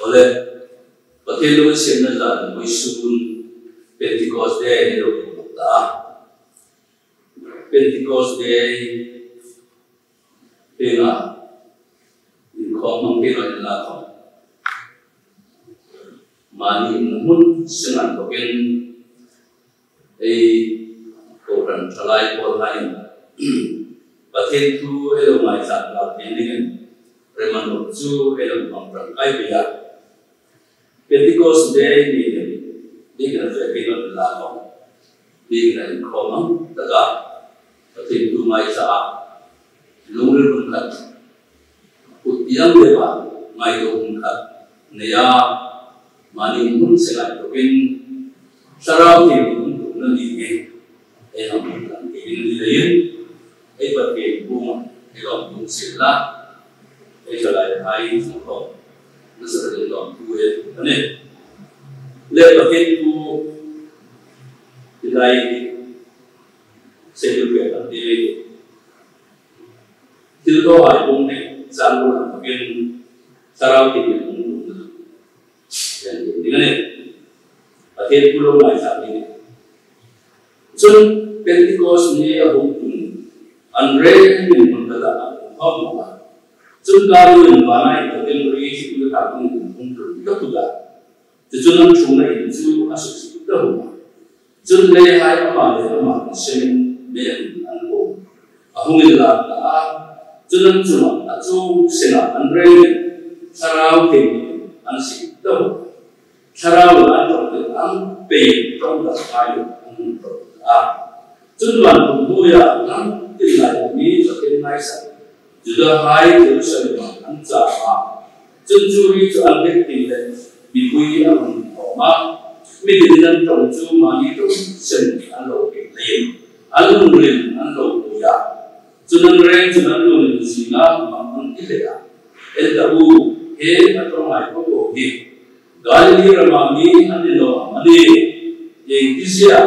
oleh pakai lu siapa nak muisun Pentecost Day lu tak Pentecost Day pena kau mungkin ada kau mani namun senang token orang celai orang pakai tu mai saat ini kan Reman Roju mengurang kaya Pentecost Day ni dia kena jadi belakang dia kena komang tegak pakai tu mai saat lungir bungkat utiang lepa mai bungkat naya mani pun sengat token sarau ni untuk nanti bungkat ini dia pakai bunga kalau bunga sila Jalai hai sangkau, nasi dalam kue, ane, lepas itu Jalai sejuta kali, itu hai pun ni, sanggup mungkin sarau ini pun, yang ini ane, akhir pulau mai saat ini, so Pentecost ni aku pun, Andre ni pun kata aku apa. Jumlah yang banyak itu berisi itu takkan untuk juga. Tujuan cuma itu asal itu rumah. Jumlah yang apa sen yang anu. Aku melihat tujuan cuma itu senang Andre sarau ini ansih itu. Sarau itu ampe trong kayu untuk tujuan dunia tidak ini seperti naisa. Juga hai Jerusalem anca Jencuri tu angkat tinggal bikui aman koma midinan tongju mani tu sen alo kelem alo nulen alo buya junan nulen sila mamang ilya eldabu atau mai ko he gali ramami anilo amani yang kisya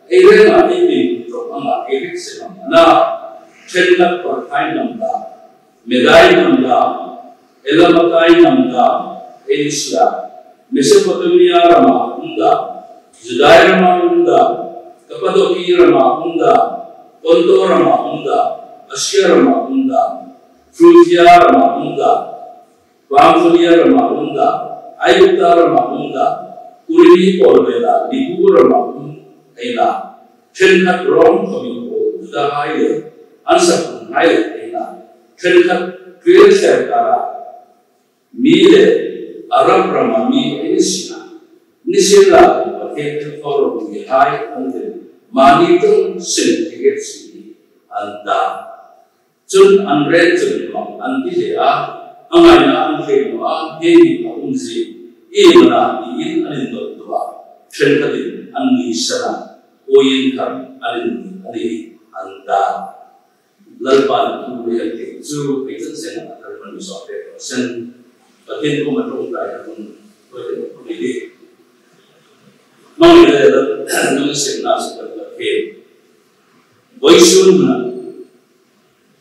mani ni tu anga sena na chendak perkai namda Medai namda, Elamakai namda, Elisha, Mesopotamia Rama Unda, Judea Rama Unda, Cappadocia Rama Unda, Ponto Rama Unda, Asia Rama Unda, Phrygia Rama Unda, Pamphylia Rama Unda, Ayutthaya Rama Unda, Kurini Polvela, Libu Rama Unda, Chenkat Rom Komiko, Judahaya, Ansapun Haya Unda. Kerana kriasia kara, mile Arab ramami Indonesia, Indonesia pakai orang Melayu ande, mani tu sentiket sini anda, jun Andre jun mak andi dia, angainya ande doa ini unzi, ini mana ini ande doa, kerana andi sana, oyin kan andi anda. Lalpan tu yang itu sen akan manusia sen bagian komentar saya pun ini mengenai nulis nas terkait boysun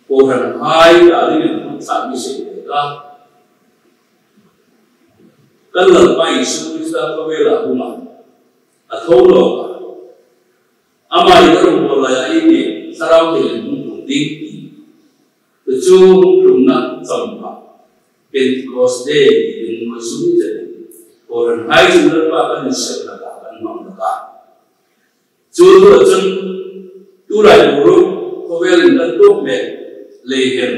orang hai dari yang saat ini kalau boysun kita kawela rumah atau lo amai dalam mulai ini sarau tinggi Tujuh rumah sampah Pentecost Day ini masuk jadi orang hai sudah akan siapa akan mengatakan jodoh jen turai buruk kawel dan dokme leher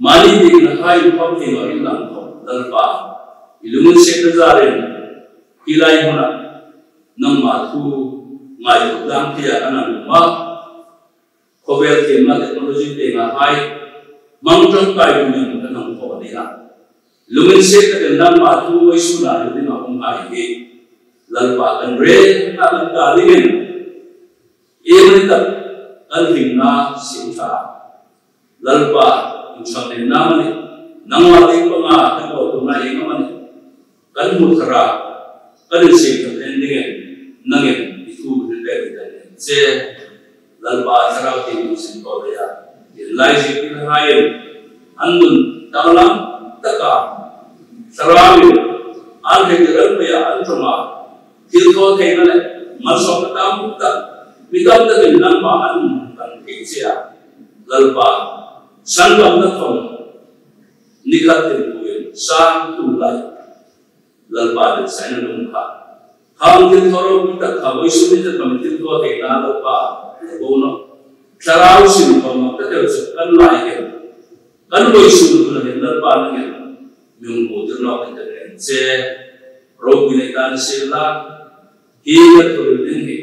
mani di hai pamti marilang kau dalpa ilumun sekretarin hilai mana nama tu mai dang dia anak rumah Kawel tema teknologi tengah hai, mangtung kai punya menang kau dia. Lumen sek kedendam matu isuna jadi ngapung hai he. Lalu Andre nak dalingin. Ia menitap alhingna sinta. Lalu insyaAllah nama ni nang mati pengah kau tunai mana. Kan mukra kan sek kedendingin nangin itu berbeda dengan Lalu sarau tinggi musim Korea, ilai sikit lain, andun dalam teka, Sarawi al hejran pe al tama hilko thena le masok tam ta mikam ta nan ma an kan kesia lalpa sanbam na thom nikhat tin puin sang tu lai lalpa de saina num kha ham tin thoro ta kha boisu ni ta kam tin ko thena lalpa bono Sarawi sin thom ta te kan lai ke kan boisu na lalpa na yung butir na internet se rogi na sila hiya to din hi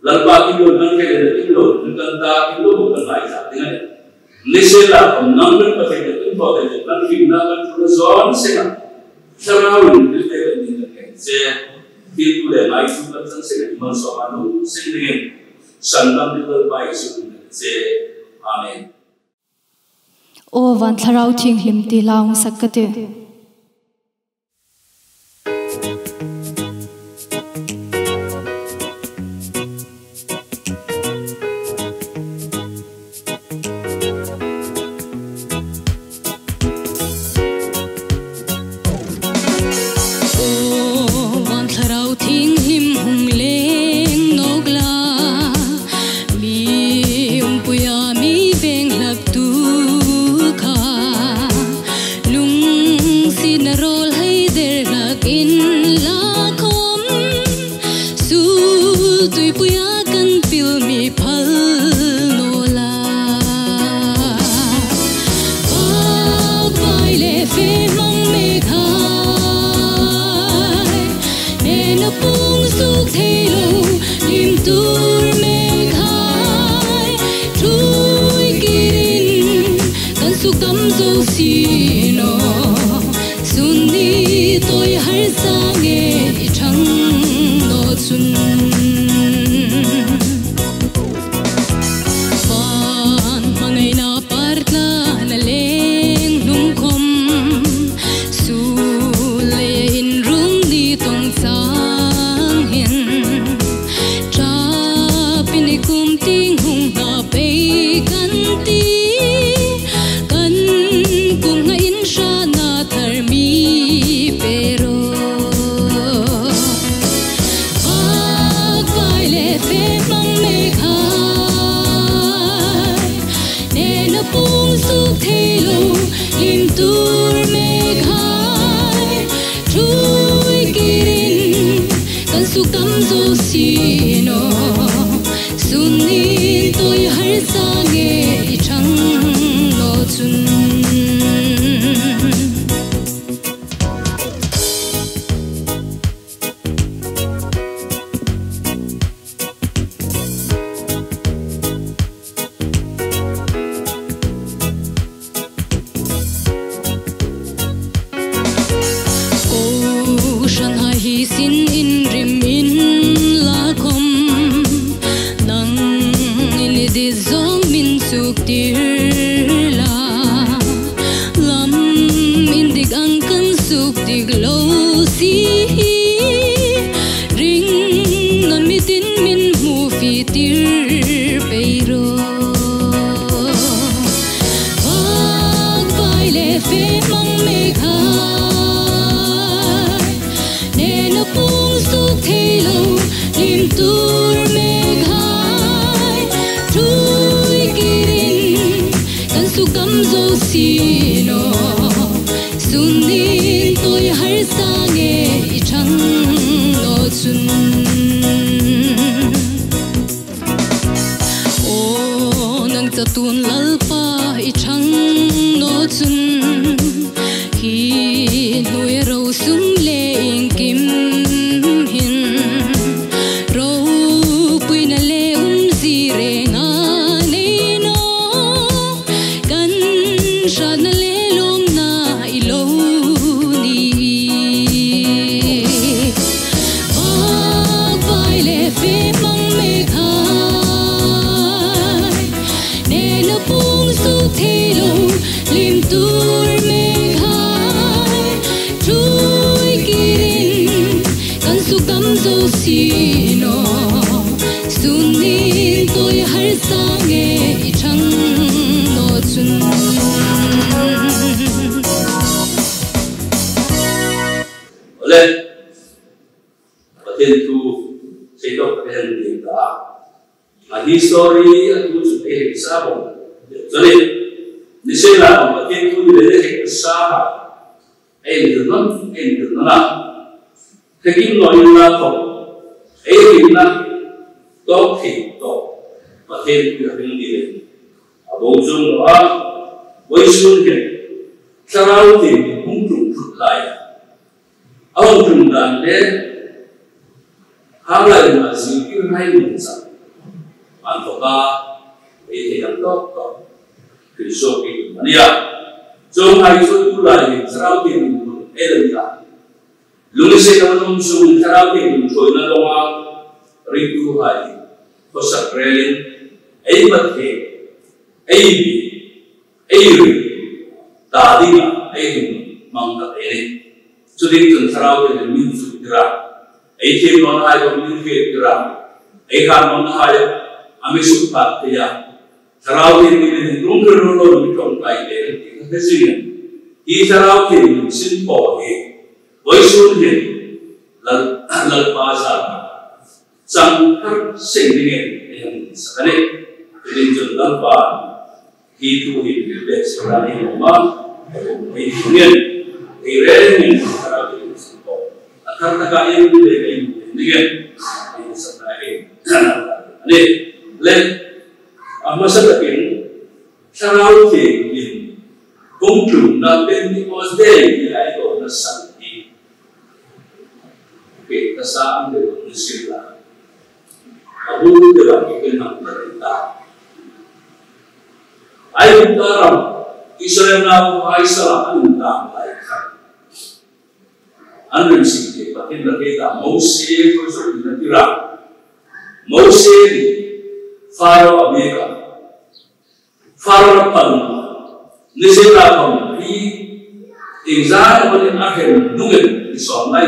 lalpa ki lo nan ke le lo kan ta ki lo kan lai sa tinga le sila on number pa ke tin ko de kan ki na kan to zone se na sarawi ni te internet se ki tu le mai su kan san se ma so ma no se ni san nam de lalpa isu se amen O van tharau thing hlim ti laung sakate lên và thiên thu xây đốc cái hình tiền đó mà history ở khu vực này sao không cho nên đi xây làm và thiên thu để để cái sao em được nó là cái kim loại là không em kim là tốt thì tốt và thêm cái hình gì đấy bổ sung đó với xuân hiện sau thì cũng trùng lại ông trùng đàn đến hai lần mà sự yêu hay mình sao anh có ba thì làm tốt tốt thì số cái mà đi trong hai số tu lại thì sau thì mình em là lúc này sẽ có nông xuân sau thì mình thôi nó long ao ritu hai có sắc rèn ấy bất kỳ ấy ta đi mà ấy mong tập ấy cho nên tuần sau thì mình xuất ra ấy thì nó hai con mình về ra ấy khác nó hai ame xuất phát thì à sau thì mình đúng cái rồi mình trồng lại để cái gì thì sau thì mình xin bỏ đi với xuân thì lần ba giờ sang các sinh viên để mình sẽ này thì chúng ta phải khi thu hình để sẽ ra đi mà thì nguyên thì đấy mình sẽ ra đi các cái em để mình nguyên thì sẽ lại này lên mà sẽ là cái sau thì mình cũng trùng là bên đi có đây thì ai đó là sẵn đi cái ta sáng để mình xử là Abu dalam kekenangan kita. Ayat dalam Israel Nabi Aisyah anda mereka. Anda mesti pakai kita Moses itu kita Moses Farao Amerika Farao Pan Nisela Pan di exam pada akhir dengan disonai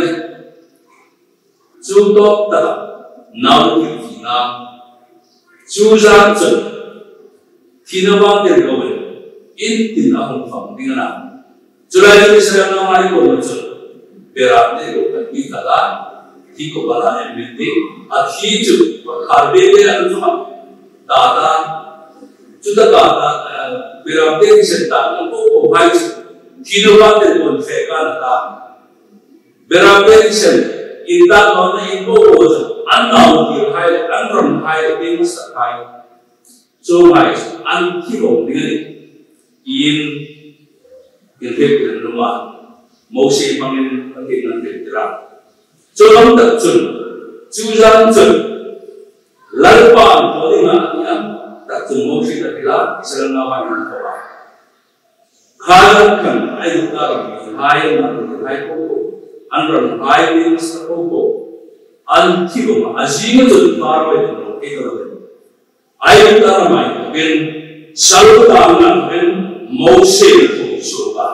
contoh tak nào thì na chú ra trận thì nó bao tiền đâu vậy ít tiền là không phẩm đi nào cho nên cái sự nào ai cũng nói chuyện về làm thế cũng phải biết cả là thì có bao nhiêu em biết đi à khi chú khảo biết đấy là chúng ta chúng ta về làm thế thì sẽ tạo nó có hai thì nó bao tiền còn phải cả là ta về làm thế thì sẽ in ta nói là in có anh nào thì hay anh rồng hay tiếng sắc hay cho hay anh khi còn đi in thế cái đúng không mẫu xe bằng cái cái năng lượng ra cho ông tập trung chú gian chuẩn lấy bàn có đi mà tập trung mẫu xe là cái là sẽ nào hay không có hai cần ai được ta làm hai mà hai có anh rồng hai tiếng sắc có antigo azima tu paro itu itu ayat taramai ben salu tangan ben Moses tu suka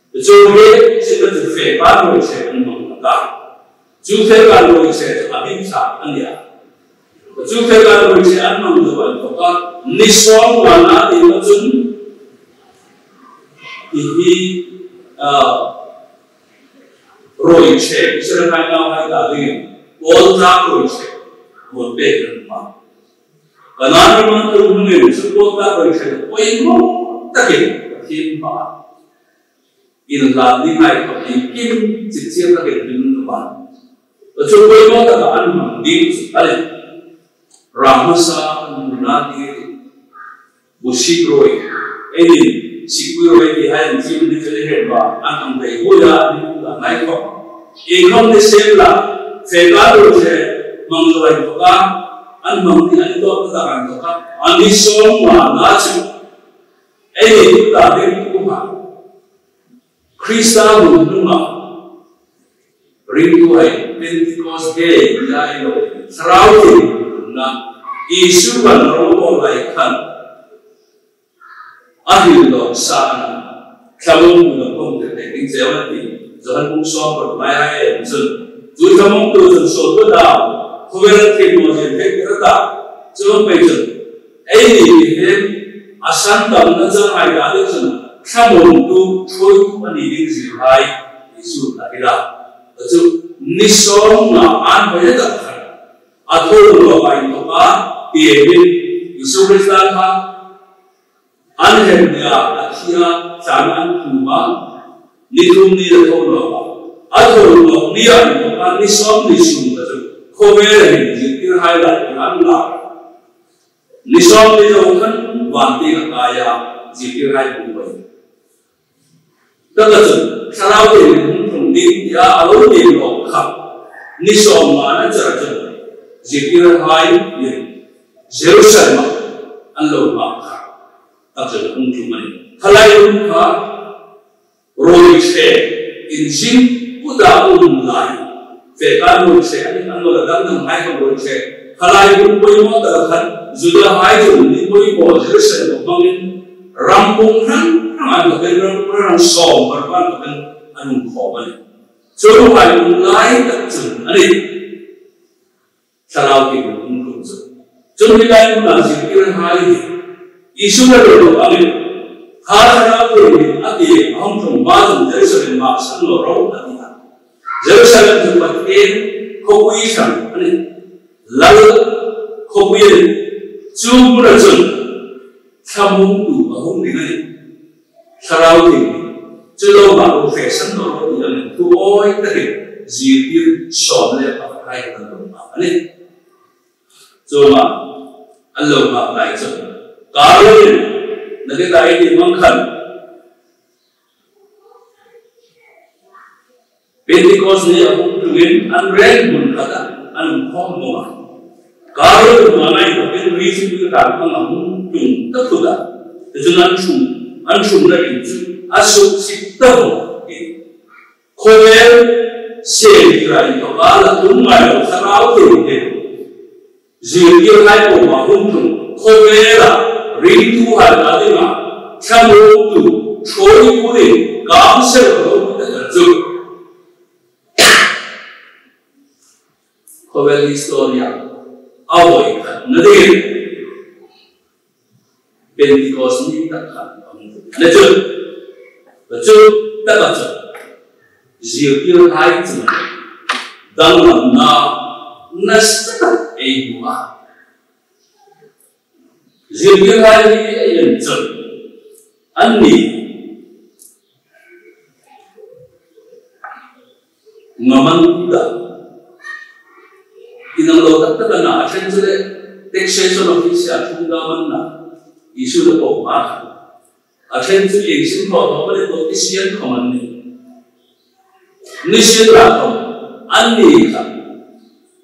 jadi seperti febar Moses mengatakan juga kalau Moses abisa anda juga kalau Moses mengatakan nisong wana itu pun ini rồi sẽ sẽ thay nhau hay cả gì bốn ra rồi sẽ một bên mà và nói với tôi mình sẽ bốn ra rồi sẽ quên mất tất cả thiên mà in làm đi này có thể kim chỉ riêng tất cả những các bạn và chúng tôi có tất cả anh mà đi đây Ramasa Munadi Bushi rồi ấy sĩ quý rồi thì hai chim đi chơi hết và ăn thấy vui là đi là ngay không không thể xem là phải cá rồi sẽ mong rồi có cá ăn mong thì ăn tốt tất cả có cá ăn đi sống mà ngã chịu ấy thì chúng ta đến cũng phải Christa muốn đúng không riêng tôi Pentecost Day là rồi sau thì là Isu kan robo lại khăn ahil lo sana khamong lo kong te ting zeo na ti zohan kung so ko mai hai em sun tu khamong tu sun so ko da khover ke mo je te ta chon pe chon ai ni hem asan dam na chon ai da de sun khamong tu choi ku ani ding zi hai isu la ila Acu nisom na an boleh tak kan? Atau lo bayi toka tiada Yesus Kristus ha anhem dia akhirnya jangan cuma nitum ni atau lo atau lo dia toka nisom acu komer ni jikir highlight kan lah nisom ni kan wanti kaya jikir highlight boleh. Terus kalau ni dia awal ni lo kap nisom mana cara jikir highlight ni Jerusalem Allah makha tak mungkin mana kalau kita roishe injil udah mulai sekarang roishe ini Allah datang hai kalau roishe kalau itu boleh mau terkan sudah hai tu ni boleh mau Jerusalem mungkin rampungan ramai orang som berapa anu kawan so hai mulai tak ini kalau kita mungkin Jumlah yang masih kira hari isu baru kami hari ini ati hamtum baru Jerusalem masuk lorong ati Jerusalem tempat ini kopisan ini lalu kopian cuma jun kamu tu bahum dengan sarau ini jelo baru fashion lorong yang tu oi tadi zikir soalnya pakai dalam ini cuma Allah maklai tu. Kalau nanti tak ini mangkal, Pentecost ni aku tuin anreng pun kata ankom moga. Kalau mana itu kan reason kita tak mengamu tung tak sudah. Jangan ansum lagi asuk siapa Komer sekira itu kalau tumai sarau tu Zikir hai ko mahum tu khobera ritu harga dina kamu tu chori puri काम से जो खबर historia awal nanti Pentecost ni tak kan betul tak betul zikir hai tu dalam nasta Ewa, zikir hari yang cer, ani, ngaman kuda, inang lotak tak na, asen sila taxation office at ngaman na, isu na po mak, asen sila yung sinpo, kapag ito isiyan kaman ni, nisyan rakam, ani ka,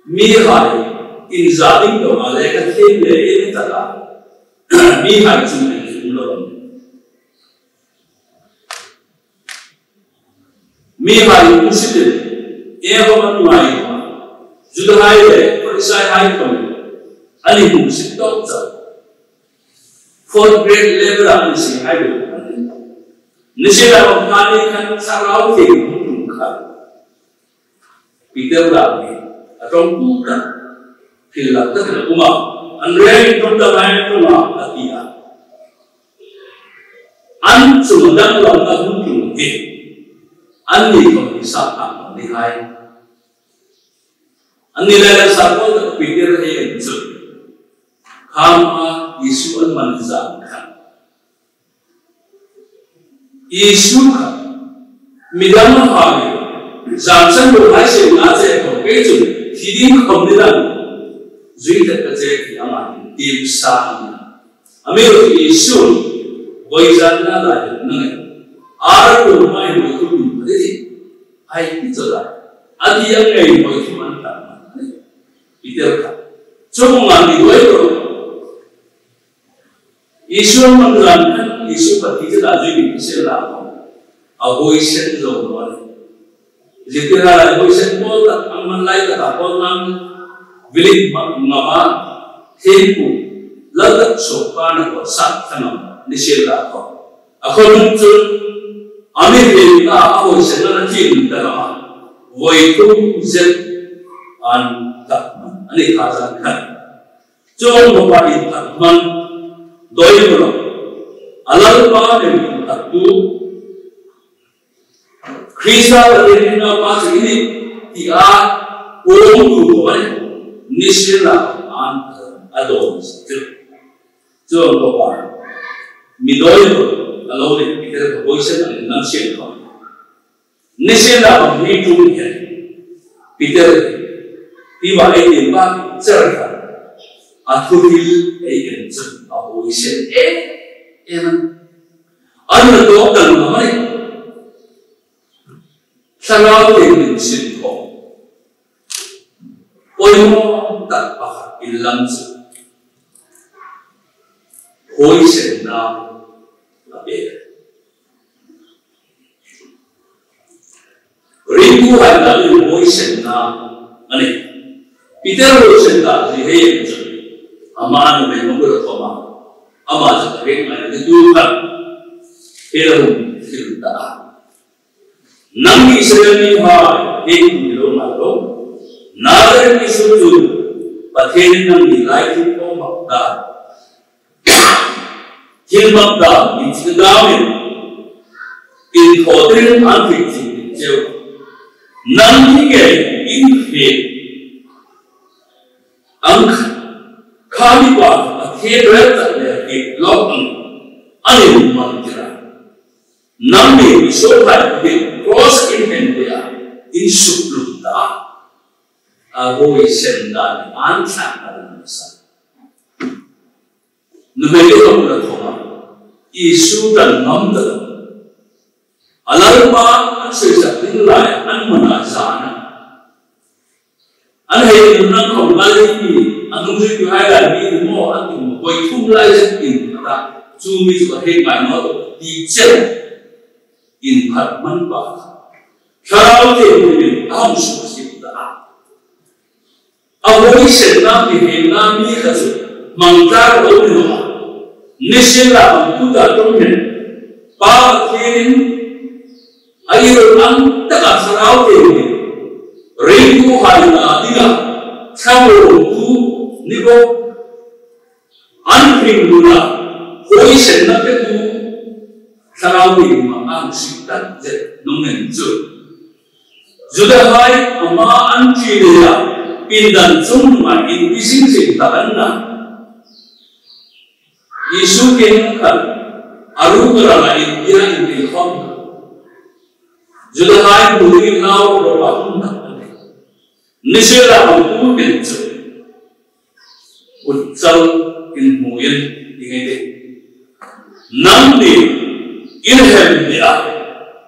mihari. Inzali to ale ka theme ini tata mi hai chu ni ulo mi hai usit e ho man mai juda hai le polisai hai to ali usit to cha for grade level ani si hai do ni se la kani kan sarau ke ka Peter la ni atong buka Hilak tak umah, anreng tentang lain rumah hatinya. An sumedang langkah mungkin, an ni kau bisa tak dihai. An ni lain sakol tak pikir yang itu. Kama Yesus menjangkan. Yesus midang hari, jangan berhasil ngaji kau keju, hidup kemudian. Zuidat kerja di aman di usaha. Ambil isu boyzana lagi, neng. Arab rumah yang betul, jadi, hai itu lah. Adi yang lain boy cuma tak, itu kan. Cuma ngambil itu. Isu mengelamkan isu bertiga lagi bisa lah. Aboysen zaman. Jadi kalau aboysen pun tak aman lagi tak pun Bilik mama hempu ladak sopan ko sak tanam nisela ko ako muncul ami bela ako senana tin dala voitu zel an takman ani khazan khan jom mobile takman doi bolo alal pa ne taktu krisa berina pas ini thì ôm đủ rồi nên sẽ là an adon chưa có quả mình đôi lâu này cái cái bối sẽ là năm xuyên không nên sẽ là bằng đi trung hiện Peter thì vào ấy điểm ba chơi thôi thì ấy điểm chân ở bối sẽ em anh là có cần mà mấy sao nó thì mình xin khổ ôi mong đặt vào in lâm sự hối sẽ nào là biết riêng của anh là hối sẽ nào anh ấy Peter hối sẽ nào thì hay chứ mà anh ấy không được không mà chắc là cái này cái tu hành Hero Hilda Nang Israeli ha Hero Malo Nader Isuju Pathen Nang Ilai Hiko Makda Hil Makda Itigdamin In Hotel Anfiti Jeo Nang Hige In Hit Ang Kaliwa Athebret Hit Lokan Anim Mantira Namni số phận việc cross in India in suplutta agoi sendan ansang aransa numero na thoma isu dan namda alarma ansai saktin lai anmana sana anhei nang khom lai ni anungri ku hai lai ni mo antum koi thum lai in ta chu mi chu he mai no ti chen in hạt mắn bạc, khao thì mình không sụp xịt đã, ông ấy sẽ làm thì hiện làm như thế mang ra cái đó nữa, nên sẽ làm chúng ta trong mình, ba thiên, ai rồi ăn tất cả khao thì mình, riêng của hai là đi là, theo một khu, như cô, ăn riêng luôn là, hối sẽ làm cái khu Sarau di rumah angsitan je nungen je. Sudah hai ama anci dia pindan semua in bising sing takanna. Isu kenkan aru kerana in dia in dikhom. Sudah hai budi lau berapa tak. Nisela mampu kencu. Utsal in muyen ingete. Namni Ilham dia,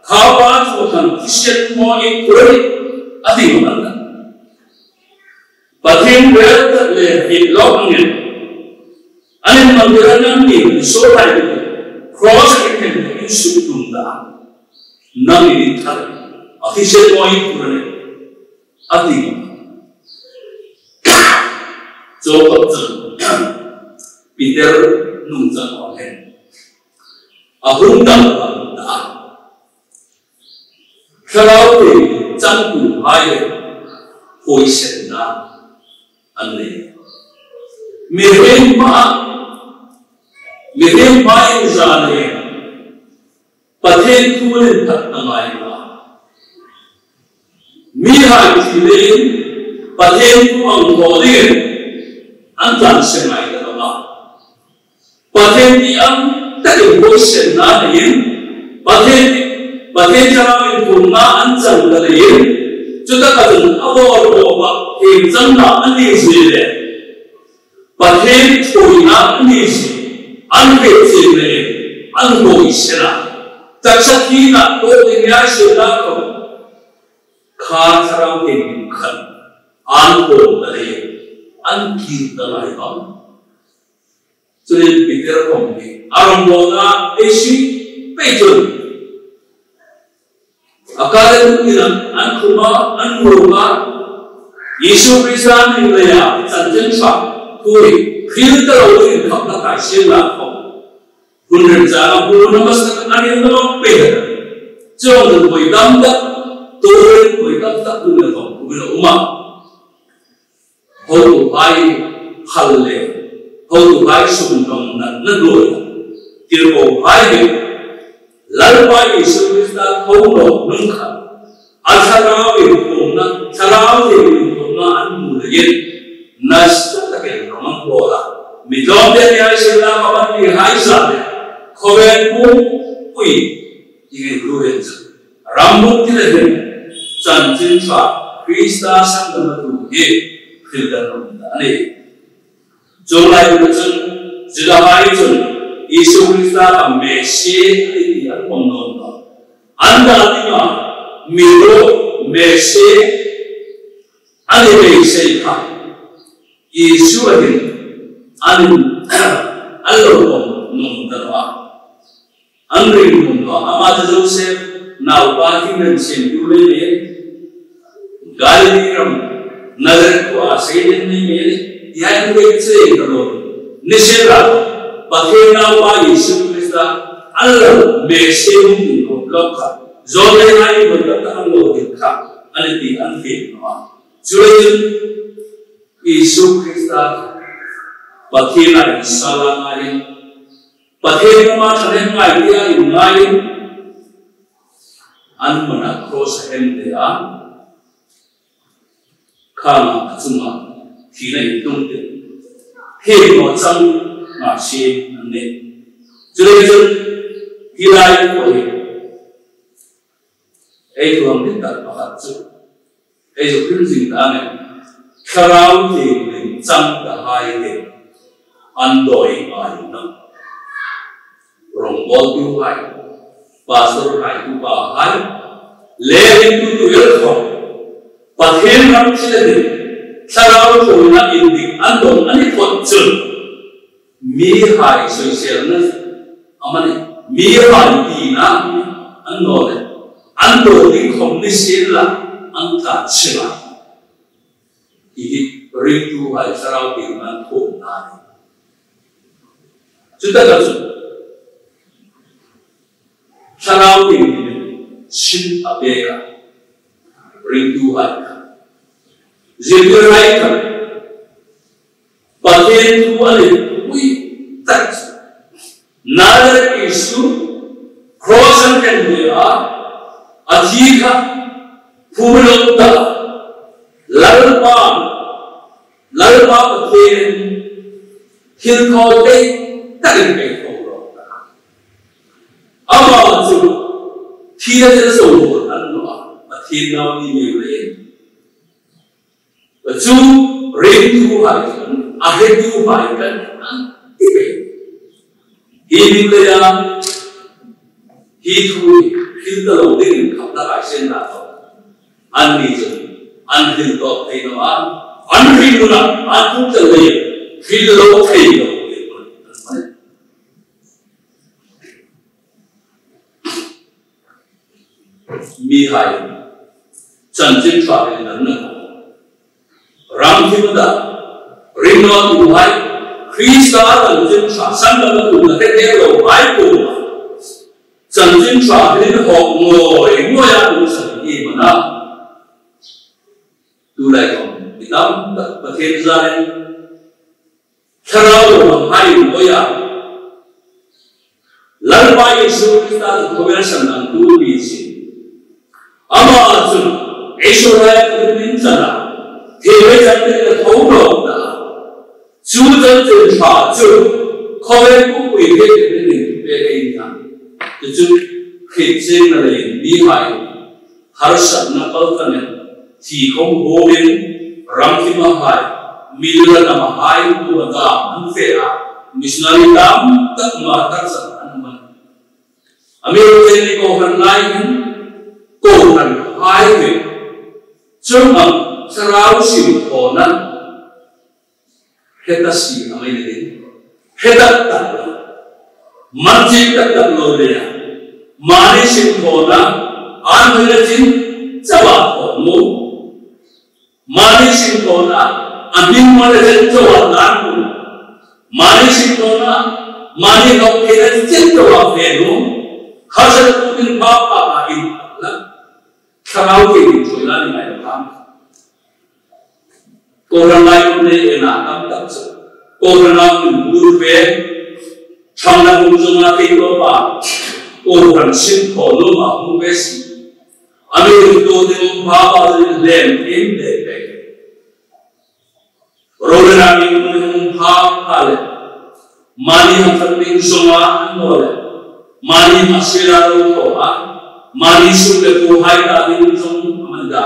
kawan bukan Christian mau ikut, adi mana? Pathen berat le hilangnya, ane mandiran ni sorai cross itu isu tunda, nami thar, Christian mau ikut, adi mana? Jawab jawab, Peter nunggu orang. Ahung dal da kalau di jangku hai hoi sen na anne mirem ma izane pathen kulen tak tangai ma mi ha chile pathen ku ang khode antan sengai da ma pathen di ang Tadi bosan na yin, bagai cara mengguna anjang dari yin, juga kadang awal bawa hemjang na anis ni, bagai tuina anis, anget ni, angoi sena, terjadi na to dunia sena ko, khara hemkan, angko dari, angkir dari am. Jadi pikir kami, orang bola isi pejon. Akal itu bilang, ankurma, Yesus Kristus yang dia sanjung sah, kui, filter orang yang tak kasih lah kau. Bukan cara bukan masa ada yang tak peder. Jangan kau idam tak, turun kau idam tak guna kau, guna umat. Kau baik hal le. Hầu hai sùng đồng nặng đuổi, tiêu cầu hai việc, lái bay sự ta khâu độ nâng khẩn, ăn ra về cùng nặng in nas ta ke roman bola mi dom de ya sila ka ban ni hai sa de khoen mu ui yin ruin rambu ti le chan chin cha krista sang da tu he khil da no da ne jolai bu chun jila hai chun isu krista ka me she ti ya pom no no anda ti ma mi do me she ane me she ka isu adin an allo no da wa angri no ama joseph now parking and sent you le Galileam nazar ko asayin ni mere yan ko itse kalo nisira pakhena pa Yesu Krista Allah mesem ko lokha zole hai bodata ango dikha aliti anfe no jurejun Yesu Krista pakhena sala ngai pakhena ma thane ngai dia ngai an mana cross hem de a kama cuma kira hitung tu, hei macam nasi ane, jadi kira itu ni, itu orang kita bahat tu, itu prinsip ane, kerau ni macam dahai ni, andoi ayu na, rombol tu hai, pastor hai tu bahai, leh itu tu elok. Pathen ram sila din sarau ko na indi andong ani khotchul mi hai social na amane mi hai di na andole ando di khomni sila anta sila ini ritu hai sarau di man ko na juta ka sarau di sin apeka ritu hai Zilberai kan, pakai tu ada, ui tak, nada isu, crossan kan dia, adhika, pulota, lalpa pakai, hilkau deh, tak ada pulota. Apa tu, tidak ada soal anu, tidak ni boleh. Betul, rindu hai kan, akhir tu hai kan, tipe. Ini bela, hidu, hidu lalu dengan kata kaisen nato, andi tu, andi tu apa itu andi tu nak, andi tu leh, hidu lalu hidu. Mihai, janjin cakap dengan nak. Ram Himada, Rinno Tuhai, Krista dan Jincha, Sandal Tuhai, Hetero, Haiku, Janjincha, Rinho, Ngoi, Ngoya Tusan, Imana, Tulaikom, Itam, Pathenzai, Karao, Hai, Ngoya, Lalpa Yesu Krista, Conversion and Tuisi, Amazon, Eshorai, Ninsana. Thế giới là thấu lộ đã chú dân từ thỏa chú khói cũng quỷ hết đến mình về đây nhá từ chú khi trên là để bí hại har sẵn nó có cái này thì không vô biến răng khi mà hại mình là nằm hại của ta ăn phê à missionary đám tất mà tất sẵn ăn mình America này có phần này có phần hai việc chung mà sarau sim konan heta si amai ne heta ta manji ta ta lo le mani sim kona an hoina jin chawa ko mu mani sim kona amin mole jen chawa nan ku mani sim kona mani no ke jen chawa fe no khasa tu din ba pa a in la sarau ke ni choila ni mai kam Orang lain ni enak tak tak. Orang lain berbeza. Changan ujungnya tiada apa. Orang simpel lama berbeza. Ambil itu dengan bapa lem lem. Rolena ming hale. Mani hamting zonga nole. Mani masira roha. Mani suke kuhai ta ding zong amanda.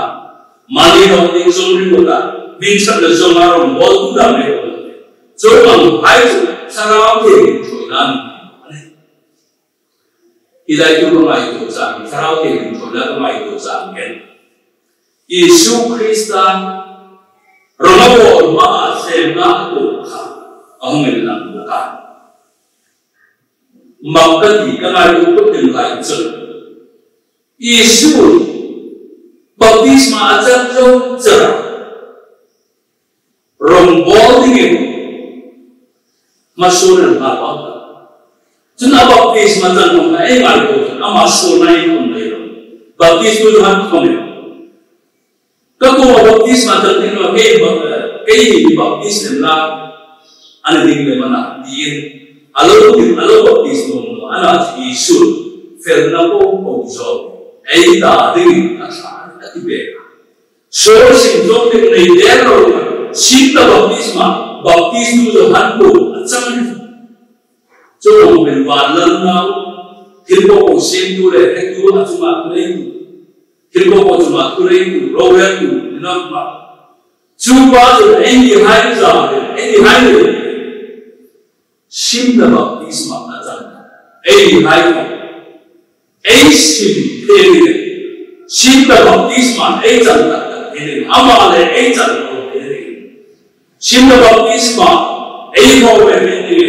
Mani hamting zong ribola. Bingsa le zonga rom bol kuda me. Zong hai sarau ke choinan. Ilai tu ramai tu sang. Sarau ke choinan ramai tu sang ken. Yesus Kristus Romawo ma semna ko kha ahmel lang ka mangkati kangai ko tin lai chu Yesu baptisma ajak jo chara rombol dingin masunan ba ba chuna baptisma jan ko ai mal ko ama sonai ko nei ro baptisma han ko ne các cô baptism mà thật nên là cái baptism là anh định về mana điên alo baptism mà anh là chỉ sụt phèn nó có rồi ấy đã định là sao là cái việc số sinh trong cái này đen rồi xin là baptism rồi hắn cũng chẳng cho mình vào lần nào thì có xem tu để cái tu là chúng ta lấy Kilko ko cuma kurai tu, royan tu, nampak. Cuba tu, ini hai zaman, ini hai ni. Simda baptisma aja. Ini hai ni. Ini sim ini. Simda baptisma ini jangan ini. Amal ini jangan ini. Simda baptisma ini kau ini.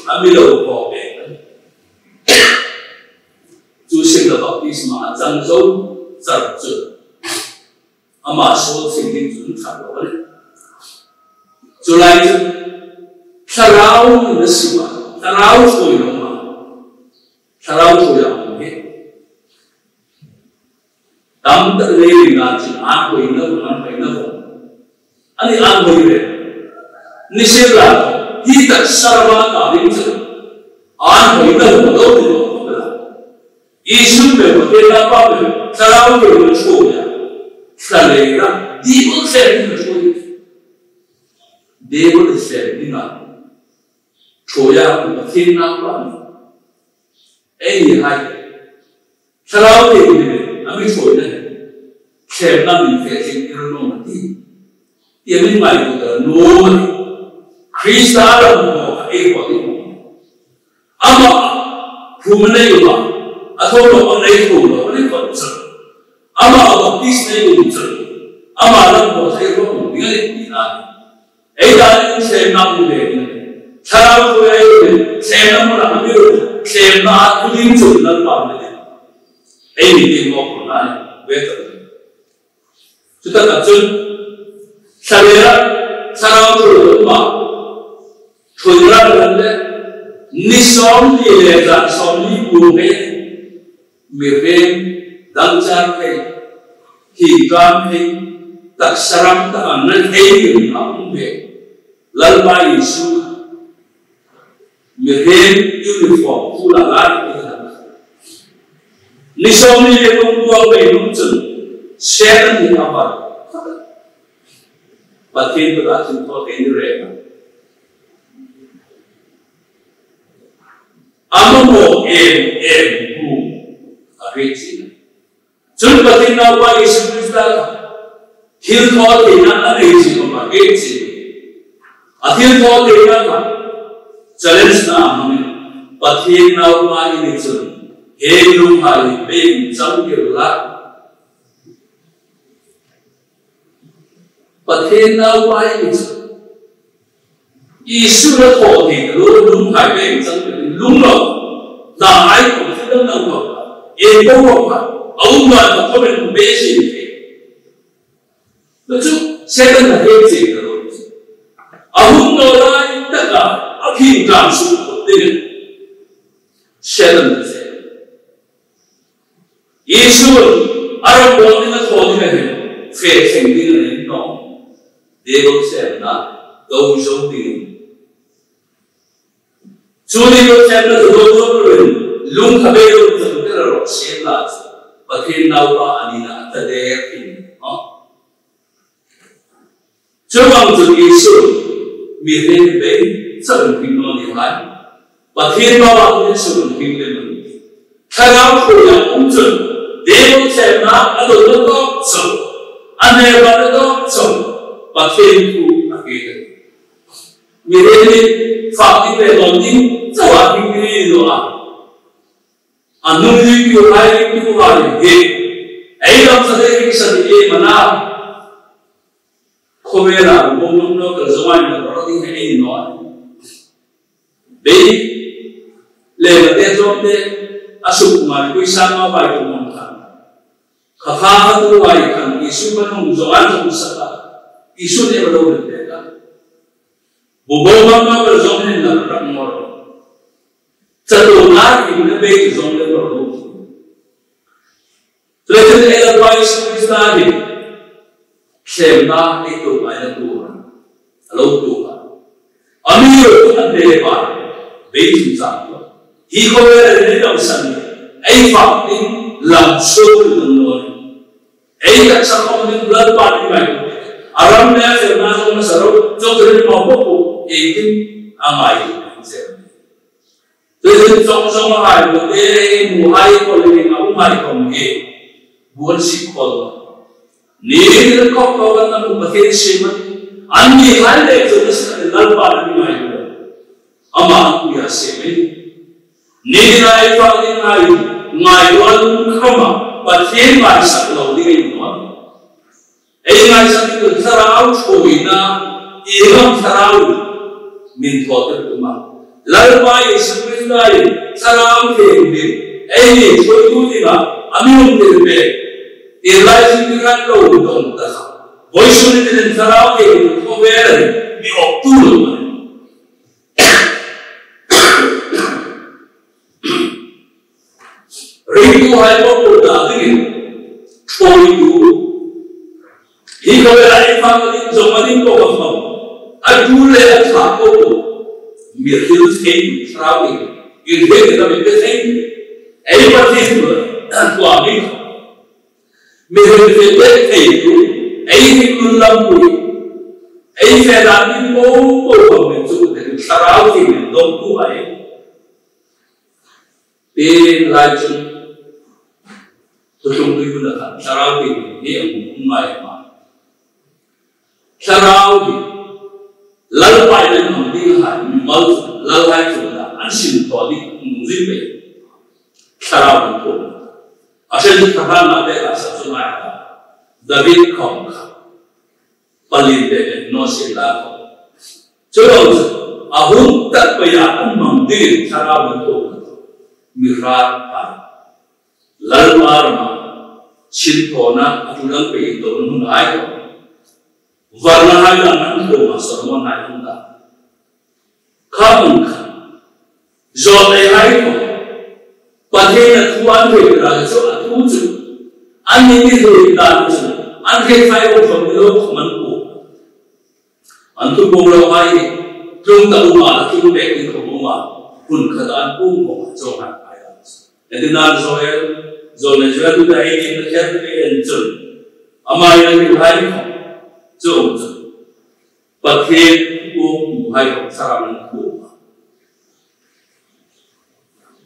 Ambil kau ini. Tu simda baptisma aja jauh. Chật chật, ama số sinh linh chúng ta đó đấy, cho lại tháo nó xí mà, tháo thôi nó mà, tháo thôi là không hết, tắm tự lấy mình làm chuyện ăn quỳ nó cũng ăn quỳ nó cũng, anh đi ăn quỳ về, ni xem là đi tận sarva cả đến chứ, ăn quỳ nó cũng đâu thì đâu cũng là, Yesus về một thiên đàng bao nhiêu Sarau ke mencoba, selera Dewa sendiri mencoba, Dewa sendiri nak, coba mungkin apa ni? Hai, Sarau ke ini, kami coba ni, kerana infeksi kerana mati, ia ni mai kita normal, Kristus ada mau ekor ini, ama humna juga, atau orang lain pun boleh buat. Ama baptis नहीं होता, ama अलग बहुत है वो निकले नहीं आए, ऐसा नहीं सेना मुझे नहीं, शराब तो है सेना मुझे अभी सेना कुछ चुनना पाने दे, ऐसी नहीं मौका ना है बेहतर, सुधा कच्चन शरीर शराब तो मां, थोड़ा बंदे निसोम ये जान सोमी बुरे मेरे दंचार के हिकाम के तकसरम का अनंत है कि हम बे ललमा यीशु मेरे यूनिफॉर्म पूरा लाल के निशोनी ले तुमको अब इनुचन शेरन ही अपर बच्चे तो आजकल तो कहीं रहेगा अमो एम बू अपेक्षित Jun batin na wa Yesus Kristus hil thọ thì nó là gì mà cái gì à hil thọ thì nó là challenge na mình batin na wa ini chun he lung hai bên trong kiểu là batin na wa ini chun Yesus đã thọ thì lung hai bên trong kiểu lung rồi là ai cũng sẽ đâm đầu vào yên đâu mà ông mà có mình bế gì thế, nó chú sẽ cần là hết gì rồi, ông nói lại tất cả khi cảm xúc của mình sẽ cần là sẽ, Giêsu ở trong đó nó có cái này, phê thành cái này nó, để có xem là câu số tiền, chú đi có xem là câu số rồi, lung khắp bên luôn rồi cái là xem là Pakin nawa anina tadeh ini, cuma untuk Yesus miền Tây về sơn phim nó thì phải và thiên bao bọc những sơn phim lên mình khai áo của nhà ông chuẩn để ông xem nó ở đâu nó có sầu anh em vào nó có sầu và thiên thu là kia miền Tây phạm vi về lòng tin rất là kinh tế rồi anh nuôi nhiều hai nhiều vào thì ấy làm sao để cái sự gì mà nào không biết là bông nó cần giống anh là có tiếng hay gì nói đấy lên là tên giống thế asuk mà quý sang mà bài của mình thằng khá khá tu bài thằng Isu vẫn không giống anh giống sao Isu này bắt đầu được đấy cả bộ bông nó cần giống nên là rất ngon chân đồ ngã thì nó về giống lên rồi cho nên là cái bài Isu ta thì xem ta cái tụ bài là tụ lâu tụ Amir cũng ăn đề bài về chúng ta khi có vẻ là đồng sân ấy phạm tính làm sâu từng người ấy các sản phẩm những lần bạn như vậy Aram này sẽ nói trong sở hữu trong thời điểm màu bốc ấy tính amai sẽ từ trong hai một cái mùa hai có lẽ ngáo hai còn cái buồn xịt còn nếu như có vấn đề một cái gì mà anh đi hai lệ rồi sẽ lần bạn như vậy ama aku ya sebe ni nai fa ni ngai wan khama pa thiên ngai sak lo đi no ei ngai sak tu sarau choina iram sarau min thote kuma lalba yesu kristai sarau ke ni ei ni choi tu ni ba amium de be elai sin kan lo don ta voice ni den sarau ke ko ver mi optu Ribu hai puluh dah ini, itu, ini kalau ada orang yang zaman ini kau faham, ada le ada kau, mirip sekali, terawih, ini kita mirip sekali, ini pasti itu, suami, mirip sekali itu, ini kulampu, ini sedang ini kau faham itu, terawih ini dompu hai, ini lagi Tutung itu dah sarau ini yang umai mah. Sarau ini lalu pada nanti hari mal lalu hari sudah ansin tadi mungkin be. Sarau itu asal kita nak asal sungai David kong paling deh nosila kong. Terus ahun tak payah mandi sarau itu mirat lalu arma cinta aturan peito nun ayo warna hayan itu masuk mana itu kamu jolai ayo pakai tuan berada so atuju ani itu tidak atuju ani kayu pemilu manpu antu bola ayo tung tahu mana tung beki kumuma pun keadaan pun jangan ayo jadi nal soal zona jual tu dah ini terkait dengan jual, amai lagi buhay ko, jual, pakai buhay ko sarang ko,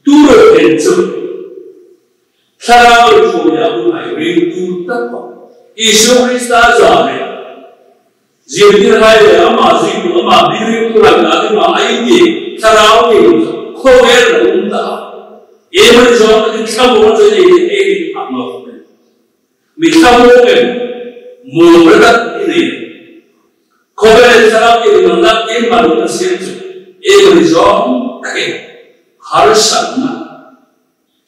turut jual, sarang ko ya buhay rindu tak ko, Isu Kristus jalan, jadi hai ama jitu ama diri ko lagi ama ini sarang ini kau beruntung. ये बड़ी जॉब कितना बोलना चाहिए एक अपना होता है मिठा बोले मोहब्बत नहीं कोई शराब के बंदा के मालूम है सिर्फ एक बड़ी जॉब तके हर शब्द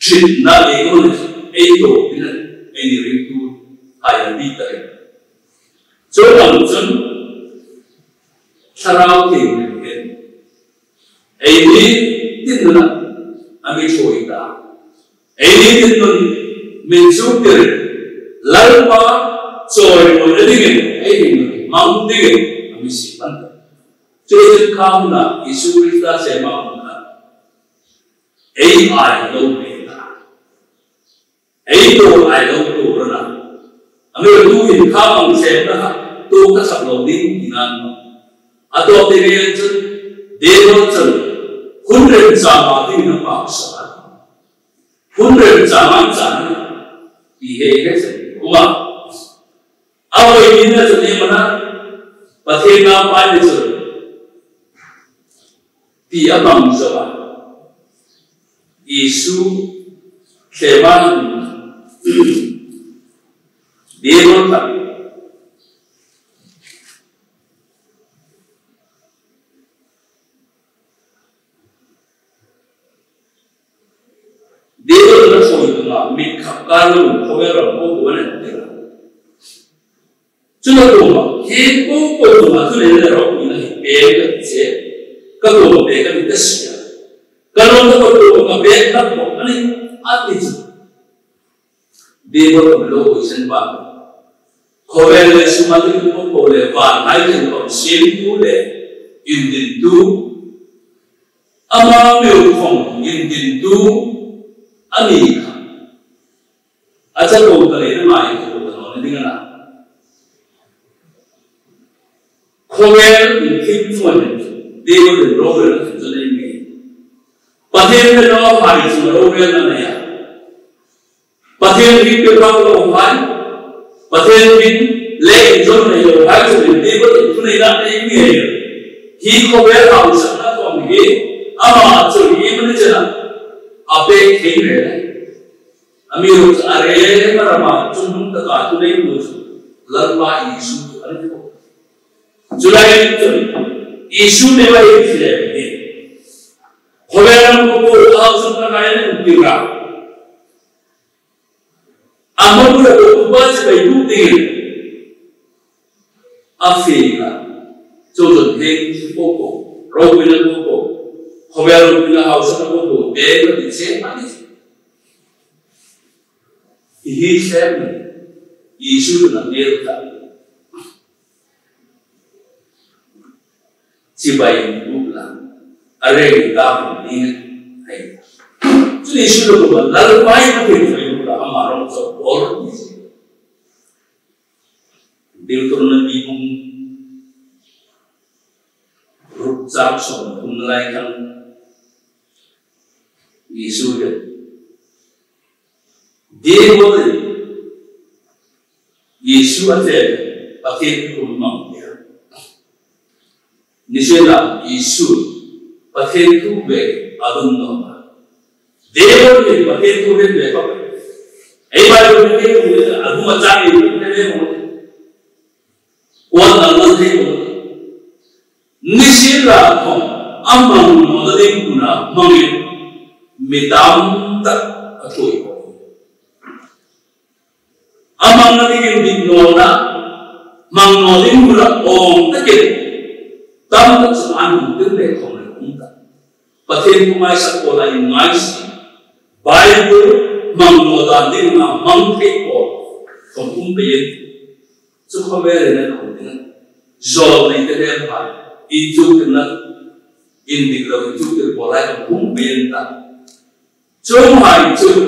जितना लेगो ने एक तो बिना एनी रिंटू आया भी तके जो लंचन शराब के लिए एनी तिन्ना Ami coita, ini itu mensudir, lalu apa? Coy boleh dingin, ini mampu dingin, ami simpan. Jadi kamu nak Yesus Kristus sema mana? AI lo beta, AI lo tu rena. Ami tu ini kamu sema tu kasar lo dingin. atau dengan jen dewa jen hundred sama dengan paksa hundred sama sana ihe jen kuma awal ini jen mana pathena pai jen dia bangsa Yesus keman dewa tak dewa tak soalnya mikap kalau kau bukan dewa, cuma kau cuma tu ni orang ini bega je, kalau bega itu sia, kalau kau bega kau ni atis, dewa belum senang, kau le semua tu kau le ban, hari kau siapa le, ini tu, amam yang ini tu. Ani kan, aja kau tadi nama itu kau tahu ni dengan apa? Kau yang kimpuan dewa dan roh yang kita ni, pasien yang roh hari semua roh yang mana ya? Pasien yang berapa roh hari, pasien yang leh jom ni roh hari semua dewa itu ni nak ni ya. Hi kau yang harus sana kau ni, ama aja ni mana jalan? Apa yang ini? Amir area mana cuma tak tu ni musuh, lalu Yesus ada tu. Julai itu Yesus ni baik ni. Orang aku tahu sebenarnya ini kira. Amal aku baca baik ni. Afrika, jodoh ni pokok, rawin pokok. Orang punya house aku beda di sini. Ini siapa? Yesus nak delta. Cibai bukan. Ada kita ini. Jadi Yesus itu bukan. Lalu apa yang kita bukan amaran sebor di sini. Dia turun bingung. Ruksak soal menaikkan. Yesus dia boleh Yesus ada pakai rumah dia. Niscaya Yesus pakai tu beg adun nama. Dia boleh pakai tu beg apa? Baru pakai tu adun macam itu dia boleh. Wan Allah dia boleh. Niscaya kau amang modal guna mungkin. Midam tak atoi amang natin din nona mang nodin mula om takit tam tak seman din le kong le kumta patin kumai sa kola yung mais Bible mang noda din na mang ko kong kumpiyin so kamere na kong din zol na ite pa ijuk na indiglaw ijuk na kola yung kumpiyin ta Cuma itu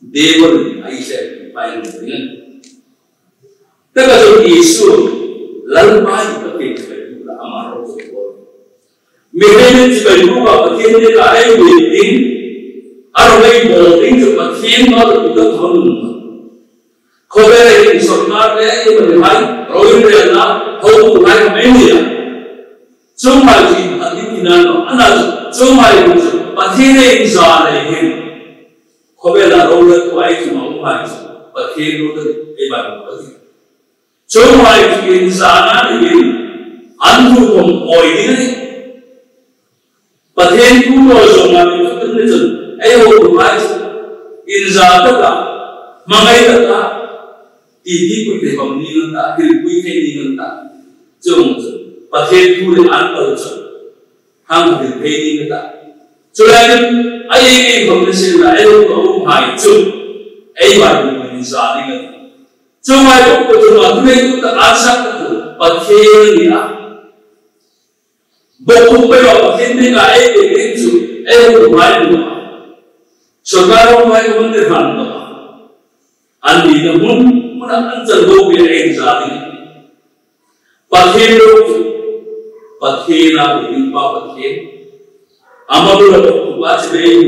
dewa Aisyah paling dengan. Tapi Yesus lalu baik pakai sebaju amaran sebor. Mereka sebaju pakai ni kaya wedding, arway boarding pakai malu kita tahun. Kau yang sorgar le itu berhai, rohin rela, kau berhai media. Cuma ini tinano, anak cuma itu. Pathine inzal lehin, kau bela rolat kuai cuma umai, pathine rolat ebar pathine. Cuma itu inzal lehin, antu kom oil ni, pathine tu cuma itu terlihat, umai inzal tak, mangai tak, ini pun deham ni tak, hilpui ni tak, cuma pathine tu le antal cuma, hang hilpui ni tak. Selain ayat ini bermasalah, ayat itu hai cuma, ayat itu bermasalah ni. Cuma itu cuma tu itu tak asal tu, pakai ni lah. Bukan pakai ni ayat itu, ayat itu hai tu. Sekarang hai tu mana tu? Andi namun mana anjal dua ayat ini. Pathen Pathena Limpa Pathen Amabula What's very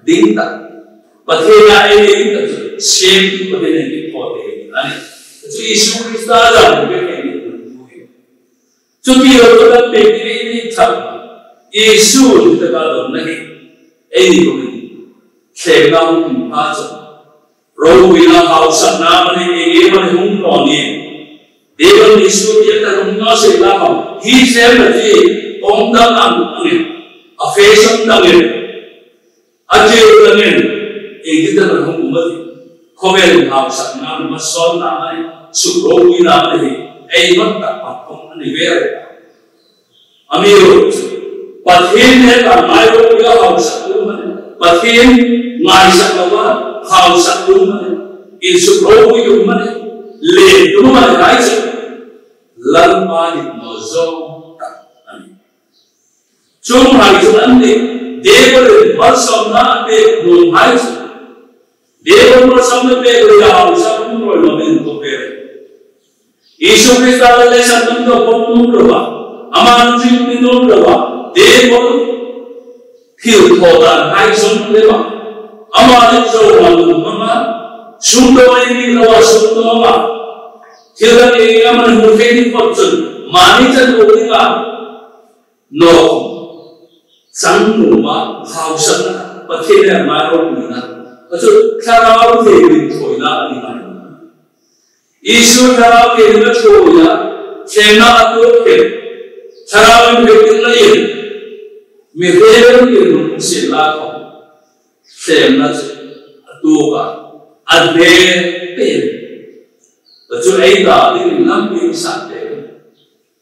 Dinta Pathena any same Pathena for the so issue is to be able to make any time issue the God of Nagi any came down in parts of Row in a house of Namani, even whom on him. They will issue yet a Munosi Lama. He said that on the Namin, a face of Nagin, a jail again, a little Humadi, Covel house of Nam, Mason Namani, so row in Namani, a not that anywhere. Amir, but him had a my house of woman, but him, my son House of woman is a row with woman, lay to my eyes, Lampa Mozo. Two miles only, they were once of not big room heights. They were some of the big house of women to bear. Issue is the lesson of Nurava, Aman Nurava, they will kill for the heights of Leva. Amar so Mama, Sundo in the Sundoma, Hilda Yaman who came fortune, Manitan Olinga, no, Sanguma, Hausa, but here Marona, but so Karao came for Ina. Issue Karao came to Troya, Chena Toke, Karao in the Mihail in Silako. Same as Tuba, a day pain. But to aid the lumping Sunday,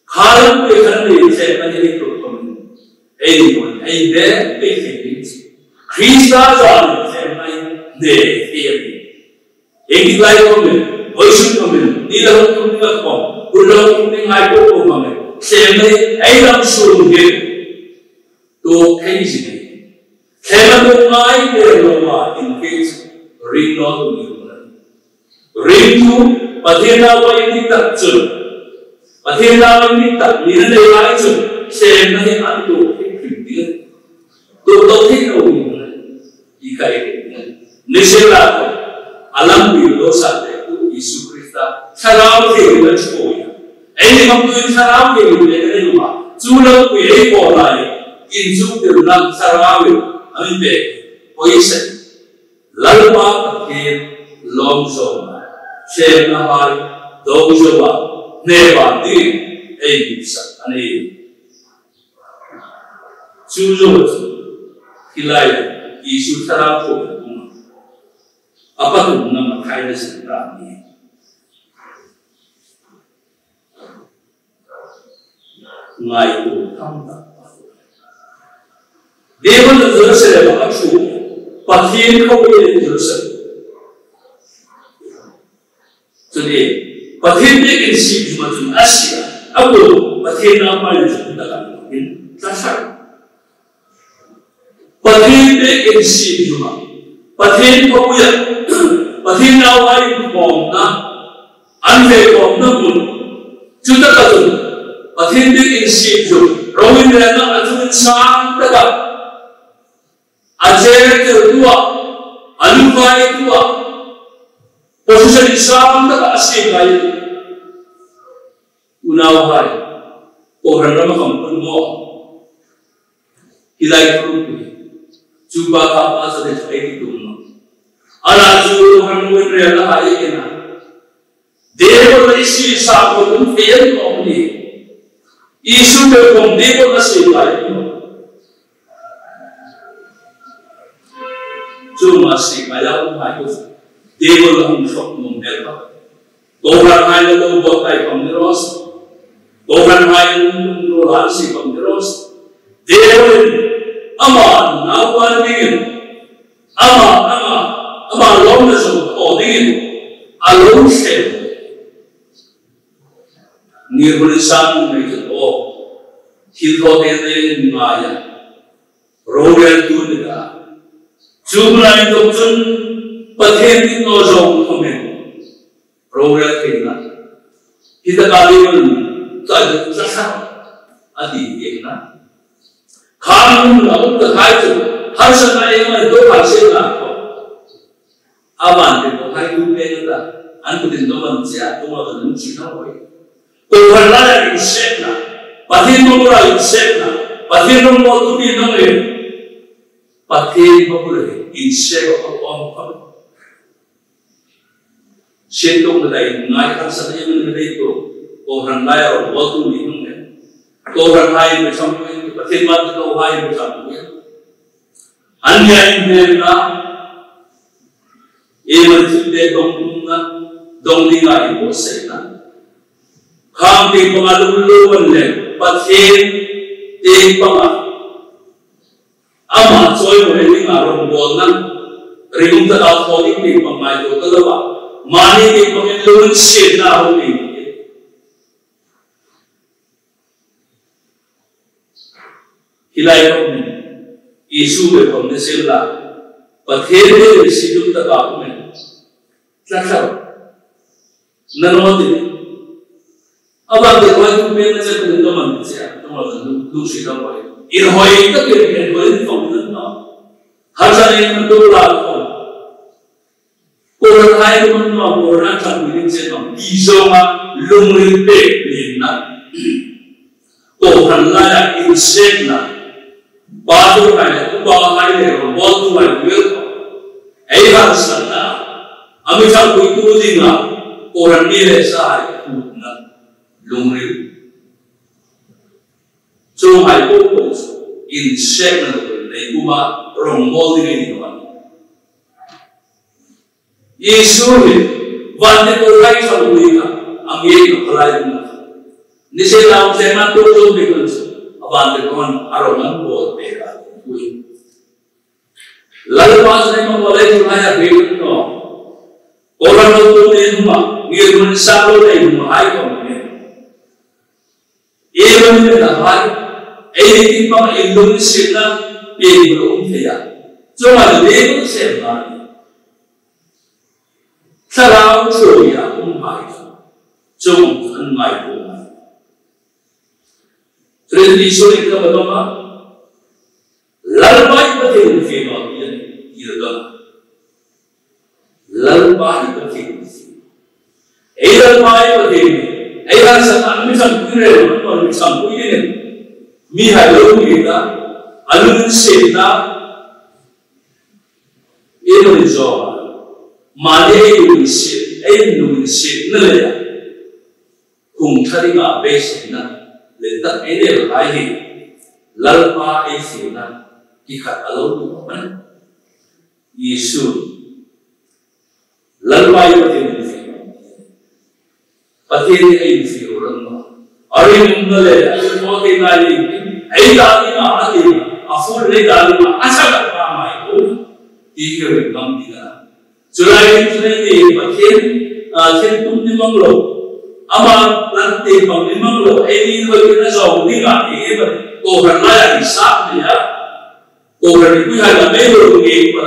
Carl Pickerly said many people come anyone, a day pain. Christas on the day, a like woman, worship woman, neither to the form, who love to my woman, same Adam soon give to Casey. Kevin I Roma in case ring not to you. Ring to Pathena by the Tatsun. Pathena in the Tatsun, the same nothing unto him. To nothing of you. Ikai Nisela Alam will Sate to Isu Christa, Sarao let's go. Any of you Sarao will be a Zula will a for life. In Zuka Lam Sarao. Ampe, poison, Lalma came long zone, share Nahar, Dojava, Neva, Dim, Agibsa, and A. Chuzot, Hilai, Isu Tarapo, Apatum number kindness and Rami. My old conduct. They will Jerusalem about true, but he copied in Jerusalem. Today, but he didn't see him as an Asia, Abu, but he now managed in Tasha. But he didn't see him, but he copied, but he now wanted from the unfaithful noble to the cousin, but he didn't see him, Roman as a son. Ajay Tua, Alufai Tua, position Islam the Asik Unawai, or Ramakam more. He like Juba Papa as a 82. Alaju Hamu Reala. They will see Sapo fail only. Issue from Debo the same. Cuma si mayaw mayo, they will shock no melba. Dohan hayo no botay pamiros, dohan hayo no lansi pamiros. They will ama nawan dingin, ama long na so o dingin, along sel. Nirvanisan may o hilkote ngaya, royal tunika. Jubilee doctrine, Pathen no zone comment. Royal Kingdom. kita kali pun tak terasa adi ekna kamu lalu terkait tu harus ada yang itu harus ada awan itu hari itu benda anu di dalam manusia tu makan manusia boleh Tuhan lah yang isepna pasti nomor isepna pasti nomor tu di nomor pasti nomor isep apa Sentong nadai ngai kan sana yang nadai itu orang lain waktu minum orang lain bersama ini pasti mati orang lain bersama ini anda ini na ini sudah donglinga ibu saya kami pengaluan le pasti tempat amat soal mereka orang bolan ringan tak tahu ini pemain itu terlalu Mani ke pengeluaran sedar ini, hilai kami, isu berpamde selah, pathir bersidut tak kami, cakap, nanti, abang terkait tu benda saya benda mana saya, teman tu sidang boleh, irhoi itu kerja boleh kami tak, harus ada yang mendolar. Orang lain menua orang tak boleh cakap bizonga lumrite lina orang lain insekna baru kaya ubah lain baru lain harus sana kami tak boleh dengar orang ni saya puna lumrite cuma itu insekna tu ubah rombol ini Yesus wanita orang selalu lihat, ambil kelai mana. Niscaya dalam zaman itu betul. Wanita orang aroman buat mereka. Lalu pas mereka mulai bertanya betul no. Orang itu ni rumah, dia pun selalu dari rumah ayah kami. Ia pun berdapat. Ia tiba Indonesia pergi berumpaya. Cuma dia pun sebab. Sarau cuya umpai, jom anmai umpai. Jadi isu itu apa? Lalbai betul firman ini, itu lalbai betul. Lalbai betul. Ayat sana misal kira, misal kira, mihalu kita, alun sena, itu jawab. Malah Indonesia, nelayan, kungtariga besarnya, letak ini lagi, lalpa esina, ikat alur mana, Yesus, lalpa itu ini, pasti ini orang, orang nelayan, orang nelayan, dalam ini, afur dalam asal ramai itu, ini orang tidak. Julai ini bagian tuh di Manglo, ama nanti di Manglo, ini bagian jauh di kaki, orang lain isap dia, orang itu hanya melu ini,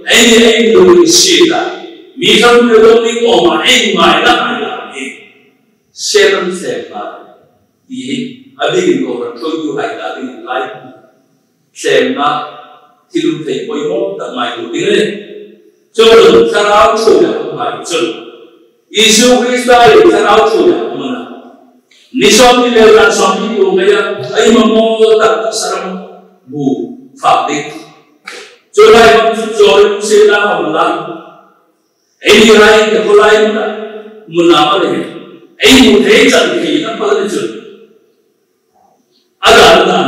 ini dulu sila, misal melu ini oma, ini mana ini, seven, ini adik orang tujuh hari ini lain, seven, tilu tepoi tak main ini. Jadi, sarau cuya umpai. Yesus Kristus sarau cuya mana? Nisam ni lepas sambil umaya, ayam mau tak sarang bu faktik. Jadi, maksud jual sesuatu malam. Ini lain kepulai mana apa ni? Ini mudai jadi apa ni jual? Ada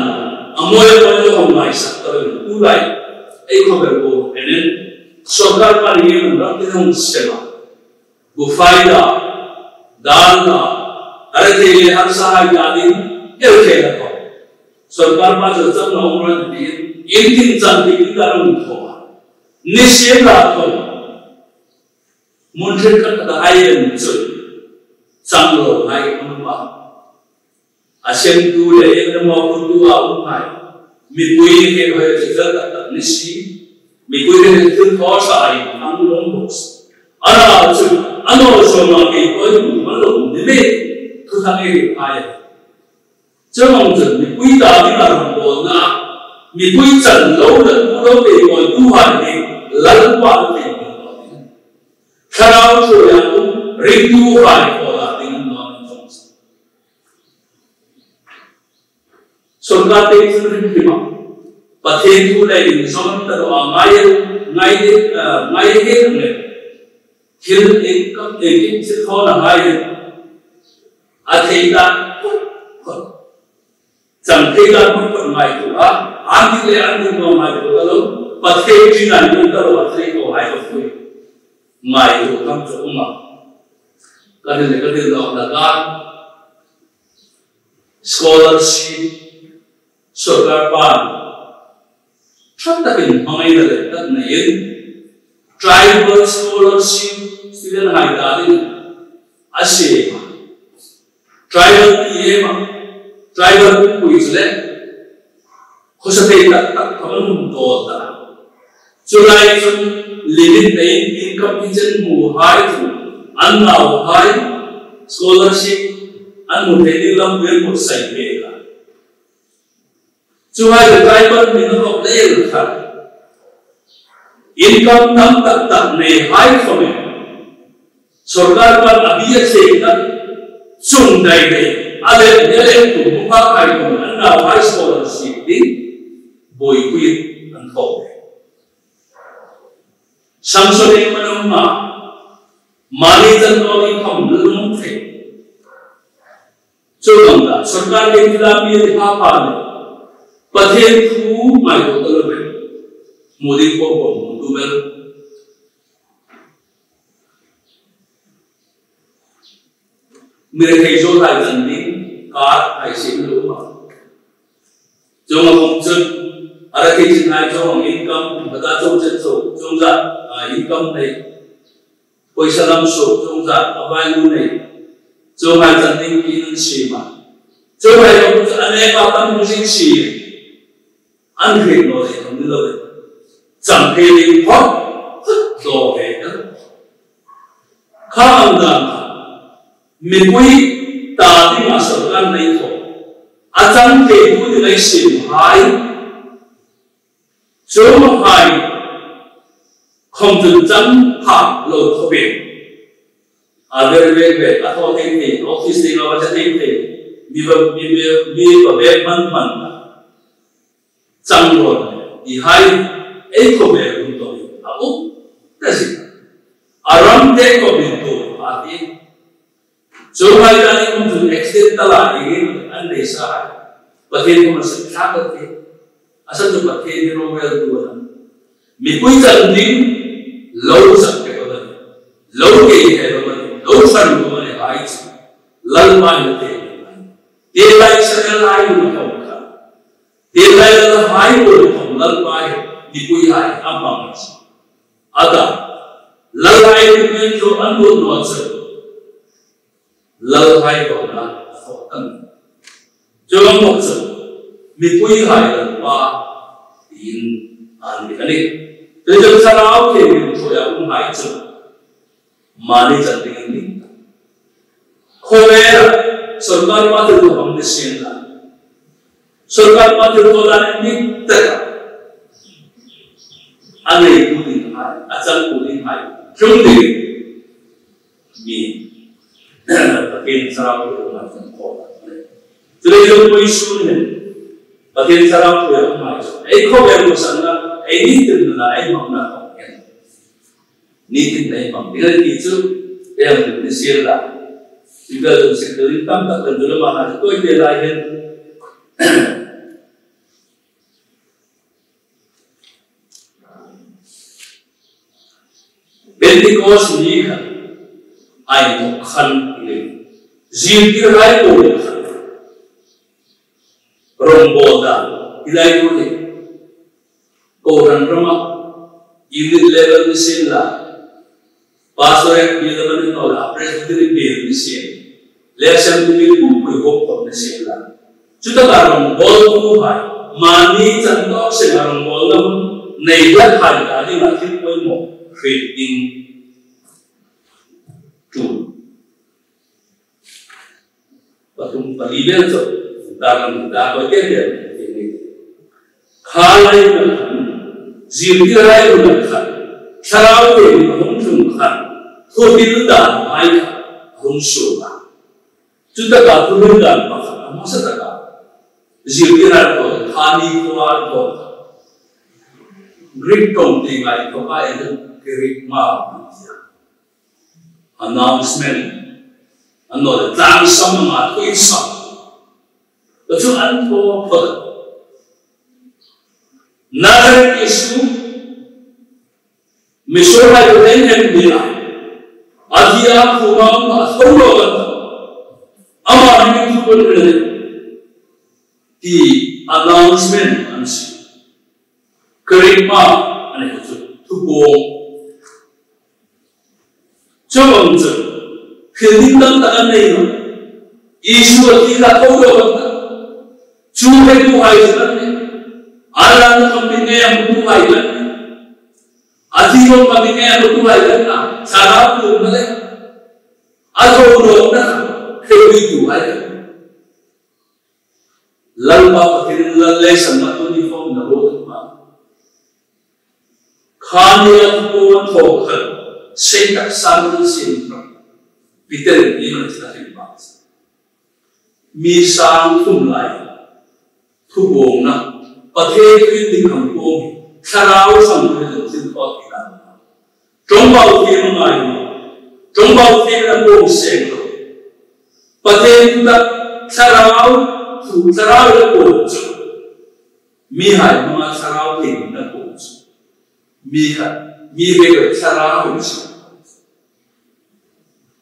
amoy umay sakit ulai. Ini khabar ini. Sokar paling nanti orang sewa, bufaida, dana, adaที่harus sahaya jadi, kerja apa? Sokar macam tu orang ini, ini jadi dalamtua, niscaya tu, mungkin kata ayam tu, sanggup ayam apa? Asyik tu le, yang mau tu apa? Mikui ke boleh cerita niscaya. Mikui itu kosai, anu lombos. Anak tu, anu semua kita itu malu, ni. khang ấy ai chứ không chừng mình quý ta đi là đồng bộ na mình quý trần lâu lần cũ lâu để ngồi tu hành thì lăn qua thì khả năng rồi là cũng riêng tu hành của là tiếng nói trong sân ca tây phương hình thì mà và thiên thu này mình so với đó ngay hết này thiên ấy cấp ấy sẽ khó là ngay thầy ta chẳng thấy là một phần mai của anh đi lên anh đi vào mai của đó và thầy chỉ là những cái đó thầy của hai của tôi mai của các chỗ mà cái này là cái scholarship सरकार पान छत्ता के हमारे लगे तक नहीं tribal scholarship student high दादी अच्छे ट्राइबल की ये मां ट्राइबल कोई चले खुश थे तक खबर हम दो ता जुलाई जन लिमिट नहीं इनकम किचन मुहाई तो अन्ना मुहाई स्कॉलरशिप अनुदेनी लंबे को सही बेगा जो है ट्राइबल में तो ले रखा इनकम तब तक नहीं हाई समय सरकार पर अभी से तक सुन नहीं दे अरे ये तो मुखा खाई को अन्ना हाई स्कॉलरशिप दी बोई कोई अंतो संसदीय मनोमा माली जनता हम लोगों थे जो बंदा सरकार के खिलाफ ये दिखा पा रहे पथे तू माइको तलबे मोदी को मुदुबल मेरे कई जो लाइक जन्नी कार ऐसे लोग मार जो हम जन अरे कई जिनाई जो हम इनकम बता जो जा इनकम नहीं कोई सलाम शो जो जा अबायु नहीं जो है जन्नी की नशीमा जो है कुछ अनेक बातें मुझे सी anh hiểu rồi thì không được chẳng thể đi thoát rồi về đó khám rằng mình quý ta đi mà sợ gan này thôi chẳng thể tu đi lấy xỉn hại chớ hại không tự chân hạt lột khổ biển về thôi thì office đi nó sẽ thêm thì vì về mặn chẳng rồi thì hai ấy có vẻ cũng tôi cái gì aram thế có vẻ tôi thì chỗ hai cái này cũng từ extend lại cái anh để sai và thêm cũng là sự khác hơn thế sao cho bậc thêm như Roel tôi mình quý chân đến lâu sắc cái đó lâu cái đó lâu phần của mình là ai chứ lần mai như thế tiền lại sẽ lại một không tiền lại là hai người không lần mai đi quý hai âm bằng ada lần hai người cho anh muốn nói sự lần hai đó là khó khăn cho một sự mình quý hai lần ba tiền anh đi cái này từ trong sau đó thì mình thôi cũng hai sự mà đi chân tình đi khôi सरकार मात्र तो हमने सेना सरकार मात्र तो लाने में तक अने कुली है अचल कुली है क्यों नहीं ये पकेन सराव को मात्र तो तो ये कोई सुन है पकेन सराव को मात्र एक को बेरो संगा एक नीति ना एक मामला नीति नहीं मामला ये जो yang diselah juga sekali tampak dan dulu mana itu dia lain Pentecost ni kan ai tu kan ini zikir ai boleh kan romboda ilai boleh orang rumah unit level ni selah Pastor yang dia dapat tahu lah, presbytery biar misi, lesson tu biar buku hop ni sebelah. Kita orang bol tu hai, mani cantok sekarang bol tu, neighbor hai tadi macam kau mau feeding tu. tum paliben so dalam da ko ke dia ini khalai na zirdirai na khan sarau ke hum tum khan to dilda mai hum suba juda ka tulda pa masa ta zirdirai ko khani ko ko Greek tong tinggal ko ay Greek ma announcement ano tang sa mga tuisa ito ang po pa narin isu misura yung engem nila adiya kumang atulog ama rin ito di announcement ang siya kerima ane itu tubong coba untuk kehidupan tangan ini isu kita tahu dah cuma itu hairan alam kambingnya yang butuh hairan adilon kambingnya yang butuh hairan sarap tu mana atau orang itu hairan lalu apa kita lalai sangat tu form dah Khania tuan fokan setak saman sentral Peter ini kita lihat misang tumlai tubong na pathe itu kampung sarau sampai sentral kita jombau kita mengai jombau kita bong sentral pathe itu sarau itu mihai mengai sarau kita Mika sarau itu,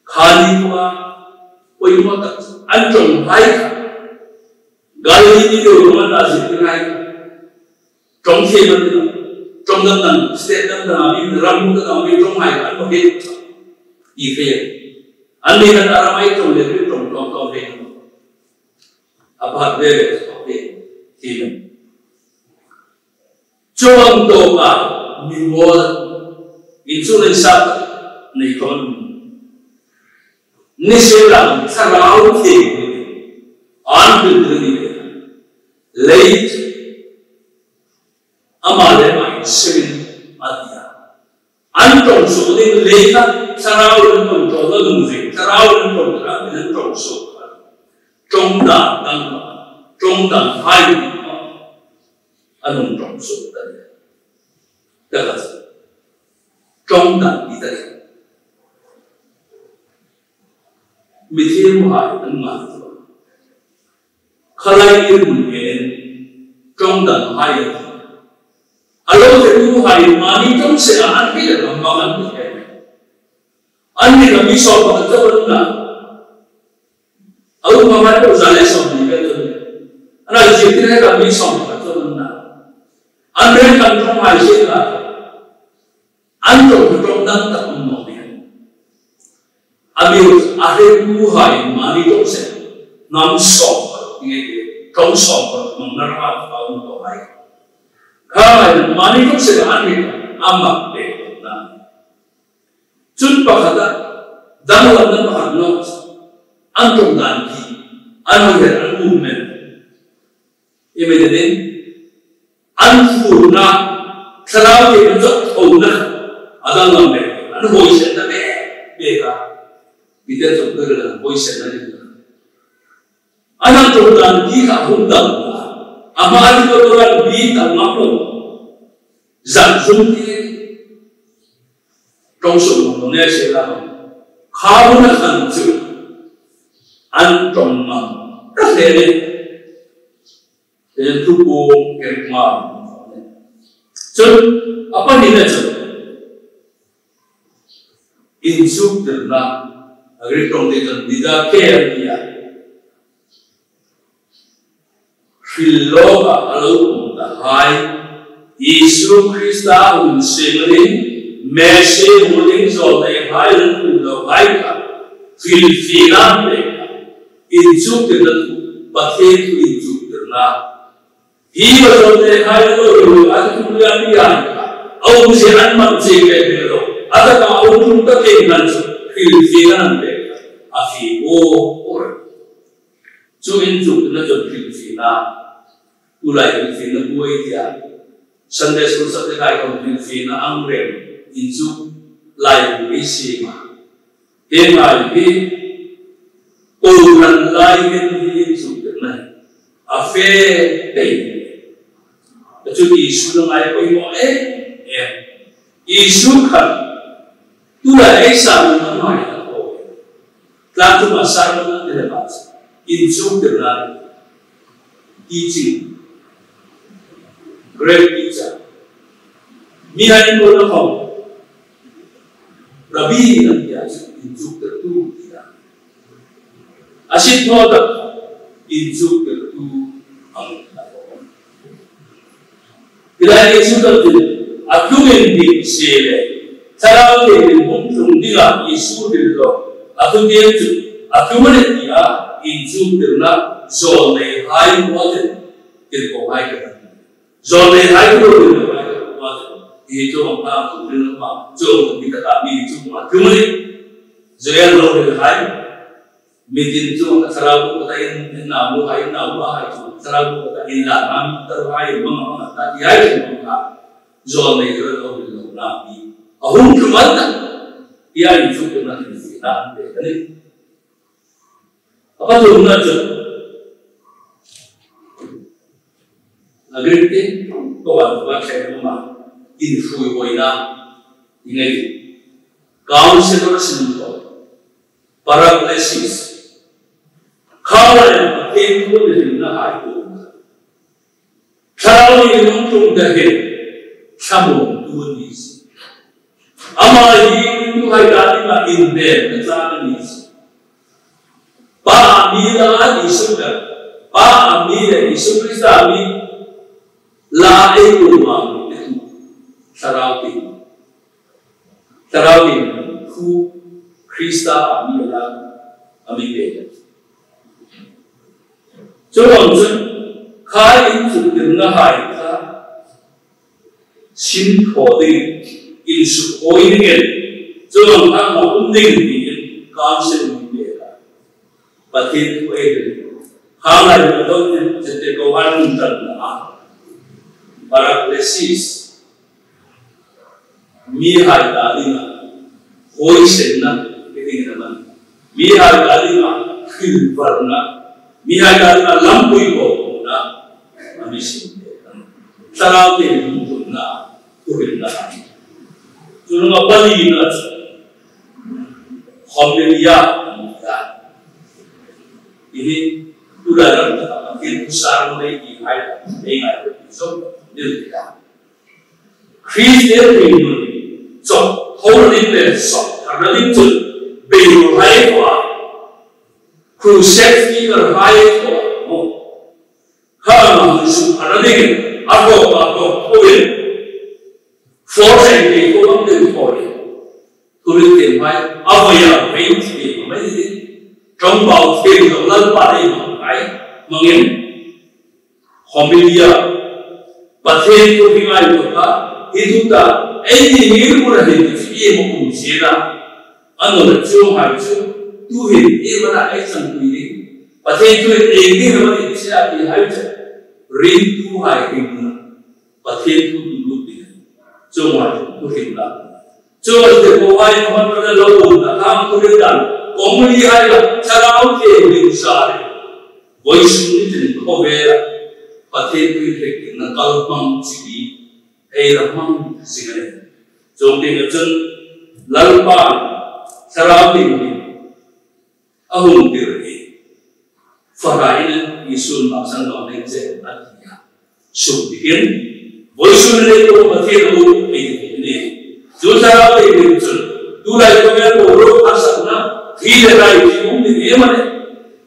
khani kuah, koi mata anjong hai, gali ini tu rumah nasi hai, jongke mana, jongdan state dan kami ramu dan kami jong hai, anu hit, ikhya, ane kan aramai jong lebih jong hit, apa bebe, tiada, jong doa. Mingguan insurans ni kon ni selang sarau ke anpil ni late amale mai seven adia antong so ni late sarau kon to da lungzi sarau kon ra ni tong so jongda hai anong tong so Dapat jongdan kita mithi muhai anma khalai ilmuhen jongdan hai alo itu hai mani jong se anhi dalam makan ni anhi kami soal pada benda alu makan tu zaleh soal ni betul anak jadi kami soal pada benda anhe kan jong hai se Anjong jongdan tak umumnya. Ambil akhir buhay mani jongsen nam sok ini jong sok mengerap tahun buhay. Kalau mani jongsen aneh amat deh. Cun pakada dalam dan pakadno anjong danki aneh umumnya. Ini jadi anfurna selalu itu tahulah. Adang lambe, anu voice na beka, bitter sokter na voice na nila. Anang turutan di kahundang, amali turutan di tangapon, zanzun di, tongsung mengenai sekarang, kau nak kancu, antong mam, kasih dengan tubuh kerma. So, apa ni nak? Insuk terna agri tongdekan dida care dia filoga alu dahai Yesus Kristus unsemerin mese muling zolai hai lo hai ka filfinan de insuk terna pathet insuk terna hiwa zolai hai lo atu kuliah dia au musian mak sege belo ada kau untuk kehilangan filfinan de afi orang chú in chụp nó chụp phim na tu lại phim nó bôi thì Sunday school sắp tới đây còn phim nó ăn rèm in chụp lại cái gì mà hiện tại cái tu lần lại cái in chụp được này phê đấy chú Giêsu nó ngay quay mọi Giêsu khẩn tu lại sao nó nói là thôi làm cho mà sao nó để làm in chụp được là teaching great teacher mi hai nó không Rabbi là in chụp được tu asit nó được in chụp được tu ang Kaya Yesus itu aku mendik sele, cara dia mungkin dia Yesus itu aku dia itu aku mana dia Yesus itu nak zone hai buat itu hai kan zone hai itu buat itu apa tu dia apa jauh kita tak itu aku mana zone lo hai meeting itu cara aku kata namu hai itu cara aku kata indah terhai mana tadi hai mana zone itu lo nabi ahum kemana dia itu kena kita ni apa tu nak agar kita kawan saya rumah info ina ini counselor sendiri para blessings kalau yang itu dengan hati kalau yang untuk dahir kamu tuan Yesus amal ini hai kali nak indah kesan Yesus pa amila Yesus pa amila Yesus Kristus ami la rumah itu tarawih ku Kristus amila amila Chúng khai in dengan hai ta sin khổ đi in sự khối đi chúng ta một ung đình đi con sẽ bị để lại và thiên của em hai này là tôi sẽ để câu ăn trần là paralysis mi hai ta đi mà khối sinh na cái gì đó mà mi hai ta đi mà khi vật na mi hai ta đi mà lắm bụi bổ na mà mi sinh sarau thì cũng là tôi là chúng nó bao nhiêu nữa không biết gì cả ini sudah ada mungkin besar mulai di hai dengan besok dia tidak Kristen ini so holy place karena itu baru hai tua crusade ini berhai tua kalau musuh karena ini aku boleh force ini aku ambil boleh tulis tempai apa yang penting macam ini trong bảo tiền của lần ba đây mà cái mangin homilia và thêm của phim ai của ta thì chúng ta ấy thì nghĩ của là hình thì một cùng chế ra anh nói chưa phải chưa tu hình em mà lại chẳng quy định và thêm tôi ấy cái mà thì sẽ thì hay chứ riêng tu hay hình và thêm tu lúc thì chưa phải tu hình là chưa được có ai mà nó lâu là tham tu được đàn Komuli hai là sarau ke binsare, voice ni kovera, pathe tu na kalpam sigi, ramam sigane. Jomde ngajun lalpa sarau ni ahum dirhi. Farain Yesus maksan dong nengse atia. Subhin voice ni ko pathe tu ini. Jo sarau ke binsur, tu lai kovera ko asapna. Khi để lại thì cũng như thế mà đấy,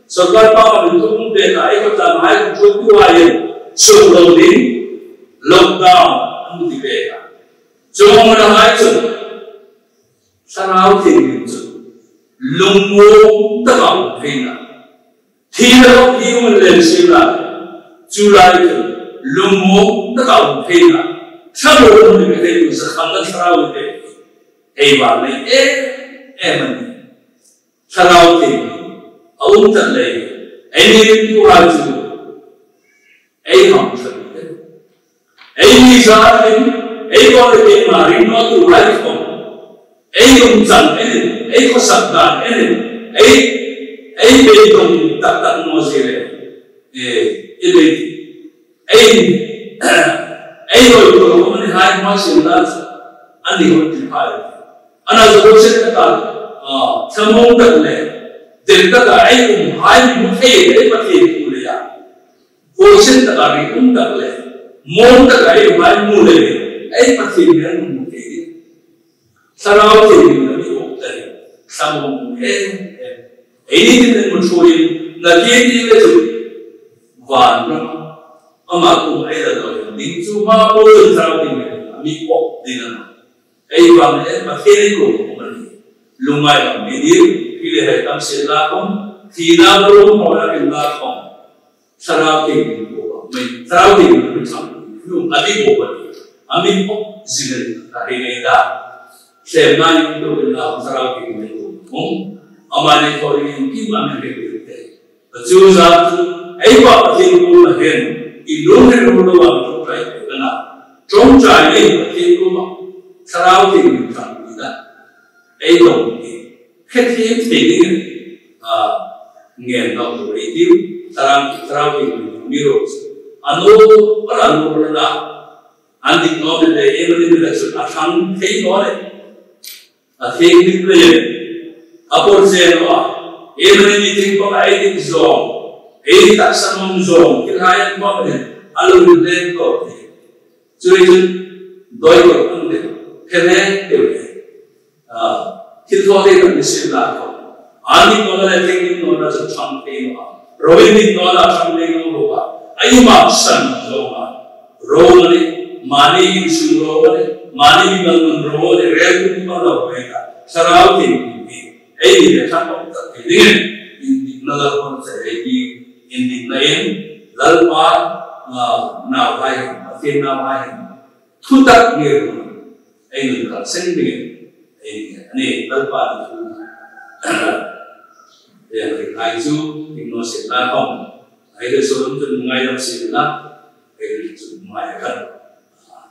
sau đó bao mình cũng để lại cái tầm hai của chúng tôi ai sụp đầu đến lockdown không thì về cả, chúng mình là hai chữ, sao thì mình chữ lùng ngô tất cả thế nào, thì nó khi mình lên xem lại, chú lại chữ lùng ngô tất cả thế nào, sao rồi mình phải thấy sẽ không có sao thế, ai bảo này em mình sarau thì ông thật lệ anh đi tu hai chữ anh không phải anh đi ra anh có cái mà riêng nó tu hai không anh dùng rằng anh có sẵn đàn anh bị dùng tất tất nó gì đấy anh rồi tôi có một hai mà xin là anh đi học tiếng Thái anh là giáo sư tất cả tham môn tất lệ đến tất cả anh cũng hai một thế đấy mà thế cũng lấy à giáo sư tất cả anh cũng tất lệ môn tất cả anh hai một lệ anh mà thế anh một thế sau đó thì mình đi học tới sau một anh đi đến một số là kia đi lên rồi và nó mà cũng ai là rồi đến chú mà bố dân sao thì mình bỏ đi nữa ai vào này mà thế này cũng mình lúc mai mà mình đi khi để tâm sẽ là không thì nào luôn họ là mình là không sao thì mình sao thì mình xong nhưng mà đi bộ mình không gì cái này đã xem ngay những cái nào sao thì mình cũng mà này thôi khi mà mình biết thế chú ra ấy bảo thì cũng là hiền luôn hay luôn đâu mà trong trái cái nào trong trái này thì cũng sao thì mình phải biết là ấy đồng thì khách hiếm thì nghe đâu rồi tiêu sao thì mình biết rồi anh nó là anh định nói về đây em nên là sự thắng thấy nói đấy thấy biếtเลยapportero em nên đi tìm có ai đi rồi ấy ta sang rồi cái hai con này alo lên có thể cho nên đôi con cũng được thế này đều đấy khi thôi thì mình sẽ làm không anh đi có là cái nó là rất thẳng thế mà rồi đi nó là thẳng thế nó rồi ai mà sẵn rồi này mani isu rồi này mani bằng rồi này rèn cũng có đâu vậy cả sau thì ấy là thằng ông tập cái gì nó là con sẽ đi in này lần qua nào hay phim nào hay thu tập nhiều ấy người ta sinh viên ấy này lần qua thì ai chú thì nó sẽ là không ấy là số lượng từng ngày nó sẽ là ấy là số mai cần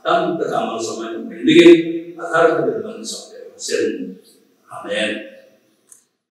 tâm tất cả mọi số mai mình đi thà là được mình sống để xem amen